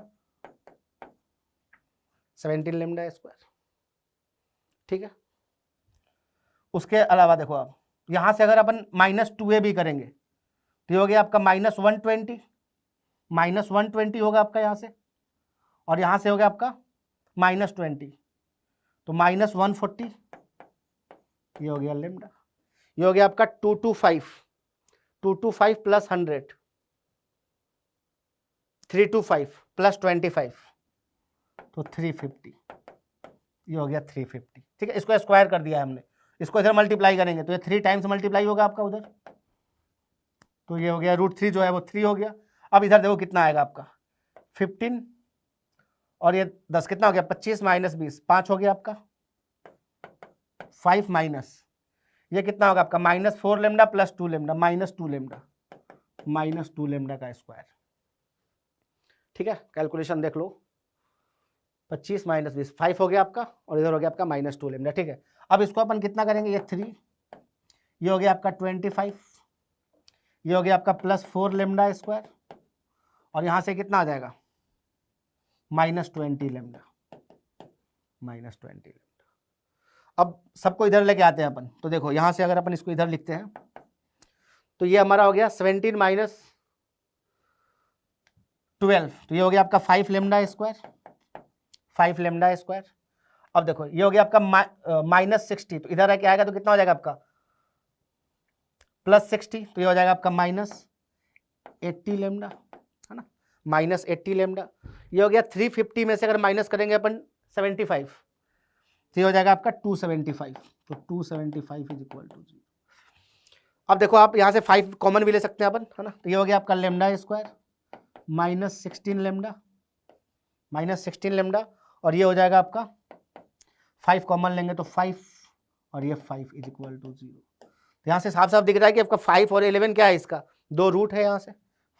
17 लेमडा स्क्वायर। ठीक है, उसके अलावा देखो आप यहाँ से अगर अपन -2a भी करेंगे तो ये हो गया आपका -120 होगा आपका यहाँ से, और यहाँ से हो गया आपका -20 तो -140, ये हो गया लेमडा। ये हो गया आपका 225 प्लस 100, 325 प्लस 25 तो 350, ये हो गया 350। ठीक है, इसको स्क्वायर कर दिया है हमने, इसको इधर मल्टीप्लाई करेंगे तो ये 3 टाइम्स मल्टीप्लाई होगा आपका उधर, तो ये हो गया √3 जो है वो 3 हो गया। अब इधर देखो कितना आएगा आपका 15 और ये 10 कितना हो गया 25 माइनस 20 5 हो गया आपका 5 माइनस ये कितना होगा आपका -4 लेमडा प्लस 2 लेमडा -2 लेमडा का स्क्वायर। ठीक है, कैलकुलेशन देख लो, 25 माइनस 20 5 हो गया आपका और इधर हो गया आपका -2 लेमडा। ठीक है, अब इसको अपन कितना करेंगे, ये 3, ये हो गया आपका 25, ये हो गया आपका +4 लेमडा स्क्वायर और यहाँ से कितना आ जाएगा -20 लेमडा। अब सबको इधर लेके आते हैं अपन, तो देखो यहाँ से अगर अपन इसको इधर लिखते हैं तो ये हमारा हो गया 17 माइनस 12, तो ये हो गया आपका 5 लेमडा स्क्वायर। अब देखो ये हो गया आपका -60, तो इधर आके आएगा तो कितना हो जाएगा आपका +60, तो ये हो जाएगा आपका -80 लेमडा, है ना, -80 लेमडा। ये हो गया 350 में से अगर माइनस करेंगे अपन 75 तो ये हो जाएगा आपका 275, तो 275 इज इक्वल टू 0। अब देखो आप यहाँ से 5 कॉमन भी ले सकते हैं अपन, है ना, तो ये हो गया आपका लेमडा स्क्वायर -16 लेमडा और ये हो जाएगा आपका 5 कॉमन लेंगे तो 5 और ये 5 इज इक्वल टू 0। तो यहाँ से साफ साफ दिख रहा है कि आपका 5 और 11 क्या है, इसका 2 रूट है, यहाँ से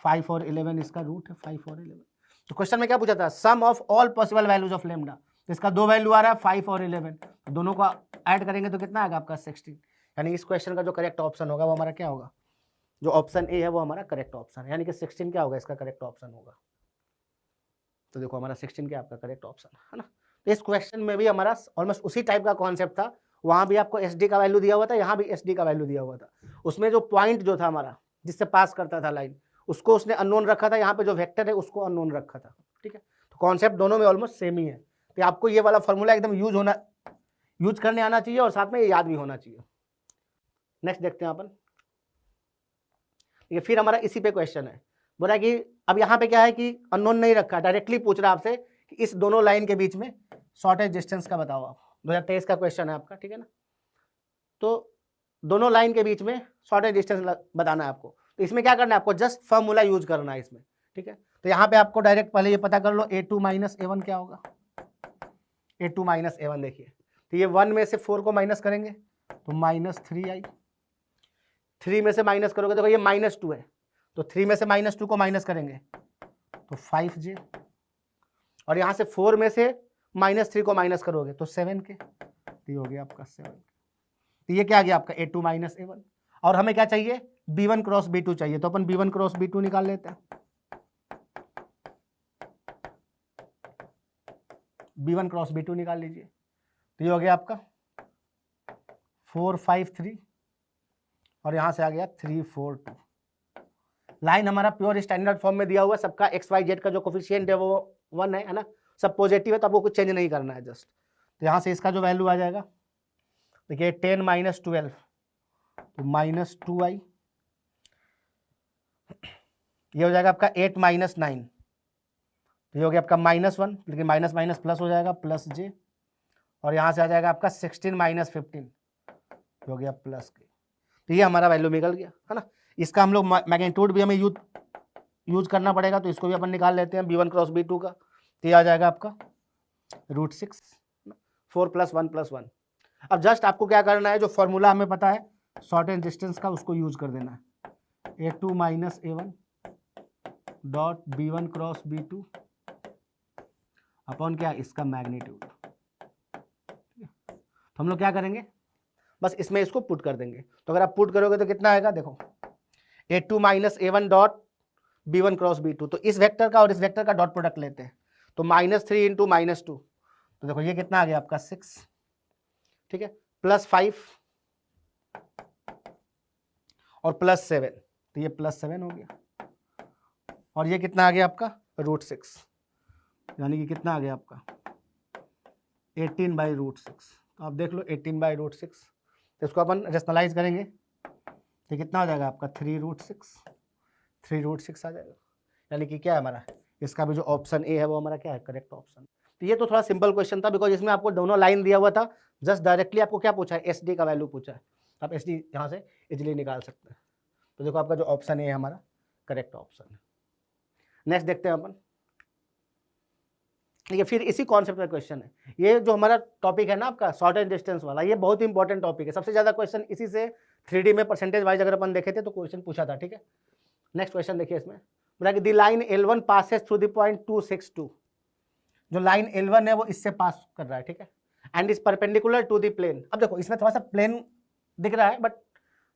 5 और 11 इसका रूट है, 5 और 11। तो क्वेश्चन में क्या पूछा था, sum of all possible values of lambda, तो इसका 2 वैल्यू आ रहा है 5 और 11, तो दोनों को ऐड करेंगे तो कितना आएगा आपका 16। यानी इस क्वेश्चन का जो करेक्ट ऑप्शन होगा वो हमारा क्या होगा, जो ऑप्शन ए है वो हमारा करेक्ट ऑप्शन है, यानी कि 16 क्या होगा इसका करेक्ट ऑप्शन होगा। तो देखो हमारा 16 क्या आपका करेक्ट ऑप्शन है ना। तो इस क्वेश्चन में भी हमारा ऑलमोस्ट उसी टाइप का कॉन्सेप्ट था, वहां भी आपको एसडी का वैल्यू दिया हुआ था, यहाँ भी एसडी का वैल्यू दिया हुआ था। उसमें जो पॉइंट जो था हमारा जिससे पास करता था लाइन, उसको उसने अननोन रखा था, यहाँ पे जो वेक्टर है उसको अननोन रखा था। ठीक है, तो कॉन्सेप्ट दोनों में ऑलमोस्ट सेम ही है। तो आपको ये वाला फॉर्मूला एकदम यूज करने आना चाहिए और साथ में ये याद भी होना चाहिए। नेक्स्ट देखते हैं अपन, ये फिर हमारा इसी पे क्वेश्चन है, बोला कि अब यहाँ पे क्या है कि अननोन नहीं रखा, डायरेक्टली पूछ रहा है आपसे कि इस दोनों लाइन के बीच में शॉर्टेज डिस्टेंस का बताओ आप। 2023 का क्वेश्चन है आपका, ठीक है ना। तो दोनों लाइन के बीच में शॉर्टेज डिस्टेंस बताना है आपको, तो इसमें क्या करना है आपको, जस्ट फॉर्मूला यूज करना है इसमें। ठीक है, तो यहाँ पे आपको डायरेक्ट पहले ये पता कर लो a2 माइनस a1 क्या होगा। a2 माइनस a1 देखिए, तो ये 1 में से 4 को माइनस करेंगे तो -3i, 3 में से माइनस करोगे तो ये -2 है, तो 3 में से -2 को माइनस करेंगे तो 5j, और यहाँ से 4 में से -3 को माइनस करोगे तो 7k, तो ये हो गया आपका 7। तो ये क्या आ गया आपका a2 माइनस a1, और हमें क्या चाहिए b1 क्रॉस b2 चाहिए, तो अपन b1 क्रॉस b2 निकाल लेते हैं। b1 क्रॉस b2 निकाल लीजिए, तो ये हो गया आपका 4 5 3 और यहाँ से आ गया 3 4 2। लाइन हमारा प्योर स्टैंडर्ड फॉर्म में दिया हुआ है, सबका एक्स वाई जेड का जो कोफिशिएंट है वो 1 है ना, सब पॉजिटिव है, तो आपको कुछ चेंज नहीं करना है जस्ट। तो यहाँ से इसका जो वैल्यू आ जाएगा देखिए 10 माइनस 12 तो -2i, ये हो जाएगा आपका 8 माइनस 9 तो ये हो गया आपका -1, लेकिन माइनस माइनस प्लस हो जाएगा, प्लस जे, और यहाँ से आ जाएगा आपका 16 - 15 हो गया प्लस के। तो ये हमारा वैल्यू निकल गया, है ना। इसका हम लोग मैग्नीट्यूड भी हमें यूज करना पड़ेगा, तो इसको भी अपन निकाल लेते हैं b1 क्रॉस b2 का। तो ये आ जाएगा आपका √6, 4 + 1 + 1। अब जस्ट आपको क्या करना है, जो फॉर्मूला हमें पता है शॉर्टेज डिस्टेंस का, उसको यूज कर देना है। a2 - a1 dot b1 cross b2 upon क्या, इसका मैग्नीट्यूड। तो हम लोग क्या करेंगे, बस इसमें इसको पुट कर देंगे। तो अगर आप पुट करोगे तो कितना आएगा, देखो a2 - a1 dot b1 cross b2। तो इस वेक्टर का और इस वेक्टर का डॉट प्रोडक्ट लेते हैं, तो -3 × -2, तो देखो ये कितना आ गया आपका 6, ठीक है, +5 और +7, तो ये +7 हो गया, और ये कितना आ गया आपका √6, यानी कि कितना आ गया आपका 18/√6। तो आप देख लो 18/√6, तो इसको अपन रेशनलाइज करेंगे तो कितना हो जाएगा आपका 3√6 आ जाएगा। यानी कि क्या है हमारा, इसका भी जो ऑप्शन ए है वो हमारा क्या है, करेक्ट ऑप्शन। तो ये तो थोड़ा सिंपल क्वेश्चन था, बिकॉज इसमें आपको दोनों लाइन दिया हुआ था, जस्ट डायरेक्टली आपको क्या पूछा है, एस डी का वैल्यू पूछा है। आप एस डी यहाँ से इजिली निकाल सकते हैं। तो देखो आपका जो ऑप्शन ए है हमारा करेक्ट ऑप्शन है। नेक्स्ट देखते हैं अपन, ठीक है, फिर इसी कॉन्सेप्ट का क्वेश्चन है। ये जो हमारा टॉपिक है ना आपका शॉर्टेज डिस्टेंस वाला, ये बहुत इंपॉर्टेंट टॉपिक है। सबसे ज़्यादा क्वेश्चन इसी से 3D में परसेंटेज वाइज अगर अपन देखे थे तो क्वेश्चन पूछा था, ठीक है। नेक्स्ट क्वेश्चन देखिए, इसमें बोला कि the line L1 passes through the point 262। जो लाइन L1 है वो इससे पास कर रहा है, ठीक है, and is perpendicular to the plane. अब देखो इसमें थोड़ा सा प्लेन दिख रहा है, बट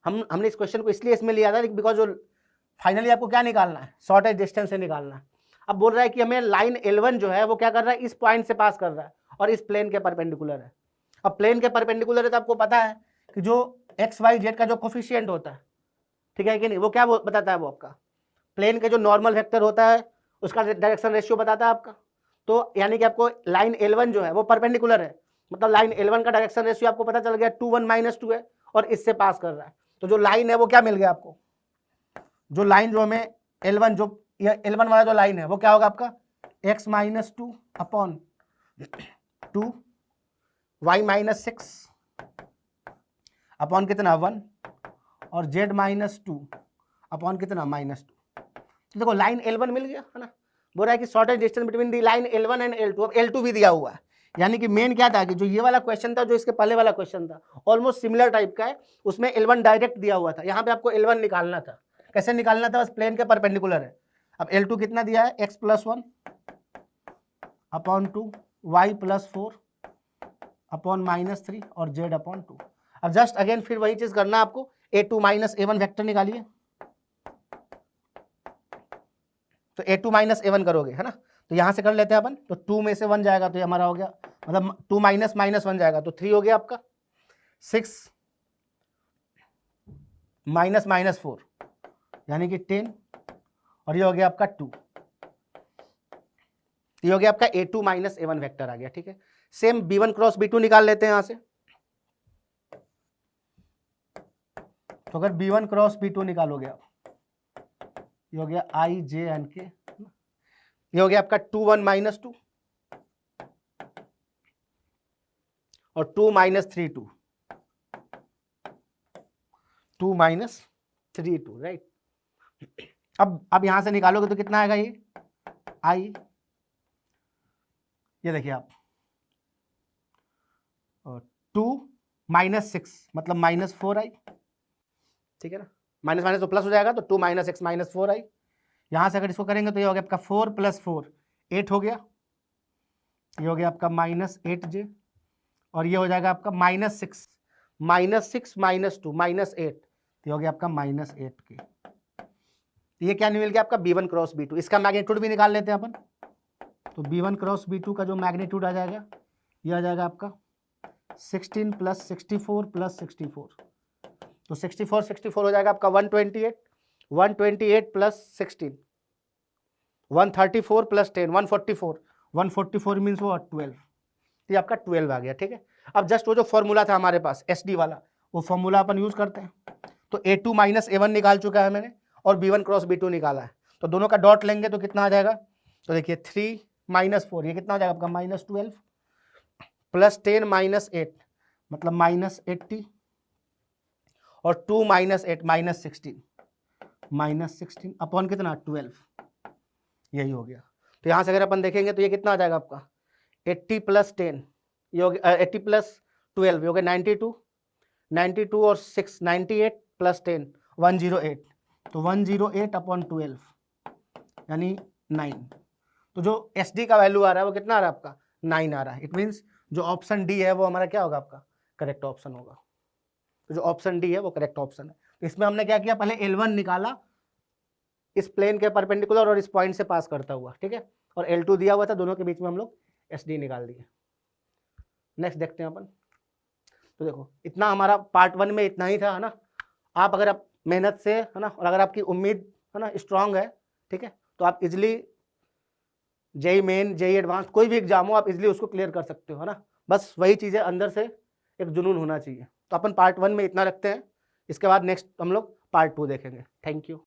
हमने इस क्वेश्चन को इसलिए इसमें लिया था बिकॉज जो फाइनली आपको क्या निकालना है, शॉर्टेज डिस्टेंस से निकालना है। अब बोल रहा है कि हमें लाइन L1 जो है वो क्या कर रहा है, इस पॉइंट से पास कर रहा है और इस प्लेन के परपेंडिकुलर है। अब प्लेन के परपेंडिकुलर है तो आपको पता है कि जो एक्स वाई जेड का जो कोफिशिएंट होता है, ठीक है कि नहीं, वो क्या बताता है, वो आपका प्लेन के जो नॉर्मल वेक्टर होता है उसका डायरेक्शन रेशियो बताता है आपका। तो यानी कि आपको लाइन L1 जो है वो परपेंडिकुलर है, मतलब लाइन L1 का डायरेक्शन रेशियो आपको पता चल गया 2 1 - 2 है और इससे पास कर रहा है। तो जो लाइन है वो क्या मिल गया आपको, जो लाइन जो हमें L1 जो L1 वाला जो लाइन है वो क्या होगा आपका x - 2 अपॉन 2 y - 6 अपॉन कितना 1 और z - 2 अपॉन कितना -2। तो देखो लाइन L1 मिल गया, है ना। बोल रहा है कि shortage distance between the line L1 and L2। अब L2 भी दिया हुआ है, यानी कि मेन क्या था कि जो ये वाला क्वेश्चन था, जो इसके पहले वाला क्वेश्चन था ऑलमोस्ट सिमिलर टाइप का है, उसमें L1 डायरेक्ट दिया हुआ था, यहाँ पे आपको L1 निकालना था। कैसे निकालना था, बस प्लेन के परपेंडिकुलर है। अब L2 कितना दिया है, x + 1 अपॉन 2 y + 4 अपॉन -3 और z अपॉन 2। अब जस्ट अगेन फिर वही चीज करना है आपको, a2 - a1 वेक्टर निकालिए। तो a2 - a1 करोगे, है ना, तो यहां से कर लेते हैं अपन। तो 2 में से 1 जाएगा तो ये हमारा हो गया, मतलब 2 - -1 जाएगा तो 3 हो गया आपका, 6 - -4 यानी कि 10, और ये हो गया आपका 2। ये हो गया आपका a2 - a1 वेक्टर आ गया, ठीक है। सेम b1 क्रॉस b2 निकाल लेते हैं यहां से। तो अगर b1 क्रॉस b2 निकालोगे आप, ये हो गया i j n k, ये हो गया आपका 2 1 - 2 और 2 - 3 2, 2 - 3 2, राइट। अब यहां से निकालोगे तो कितना आएगा, ये i, ये देखिए आप 2 - 6 मतलब -4i, ठीक है ना, माइनस माइनस तो प्लस हो जाएगा, तो 2 - x - 4i। यहां से अगर इसको करेंगे तो ये हो गया आपका 4 + 4 8 हो गया, ये हो गया आपका -8j, और ये हो जाएगा आपका -6 -2 -8, ये हो गया आपका -8k। ये क्या मिल गया आपका b1 क्रॉस b2। इसका मैग्नीट्यूड भी निकाल लेते हैं अपन। तो b1 क्रॉस b2 का जो मैग्नीट्यूड आ जाएगा, ये आ जाएगा आपका 16 + 64 + 64, तो 64 हो जाएगा आपका 128 + 16 134 + 10 144 मीन्स वो 12, ये आपका 12 आ गया, ठीक है। अब जस्ट वो जो फॉर्मूला था हमारे पास SD वाला, वो फॉर्मूला अपन यूज करते हैं। तो a2 - a1 निकाल चुका है मैंने और b1 क्रॉस b2 निकाला है, तो दोनों का डॉट लेंगे तो कितना आ जाएगा, तो देखिए 3 माइनस 4 ये कितना हो जाएगा आपका -12 प्लस 10 माइनस 8 मतलब -80 और 2 माइनस 8 -16 अपॉन कितना 12 यही हो गया। तो यहाँ से अगर अपन देखेंगे तो ये कितना आ जाएगा आपका 80 प्लस 10 ये हो गया 80 प्लस 12 ये हो गया 92 और 6 98 प्लस 10 108 तो 108 अपॉन 12 यानी 9। तो जो SD का वैल्यू आ रहा है वो कितना आ रहा है आपका 9 आ रहा है। इट मीन्स जो ऑप्शन डी है वो हमारा क्या होगा आपका करेक्ट ऑप्शन होगा। तो जो ऑप्शन डी है वो करेक्ट ऑप्शन है। तो इसमें हमने क्या किया पहले L1 निकाला इस प्लेन के परपेंडिकुलर और इस पॉइंट से पास करता हुआ, ठीक है, और L2 दिया हुआ था, दोनों के बीच में हम लोग SD निकाल दिए। नेक्स्ट देखते हैं अपन। तो देखो इतना हमारा पार्ट 1 में इतना ही था, है ना। आप अगर आप मेहनत से, है ना, और अगर आपकी उम्मीद, है ना, स्ट्रांग है, ठीक है, तो आप easily JEE main JEE advance कोई भी एग्जाम हो आप इजिली उसको क्लियर कर सकते हो, है ना। बस वही चीज़ें अंदर से एक जुनून होना चाहिए। तो अपन पार्ट 1 में इतना रखते हैं, इसके बाद नेक्स्ट हम लोग पार्ट 2 देखेंगे। Thank you.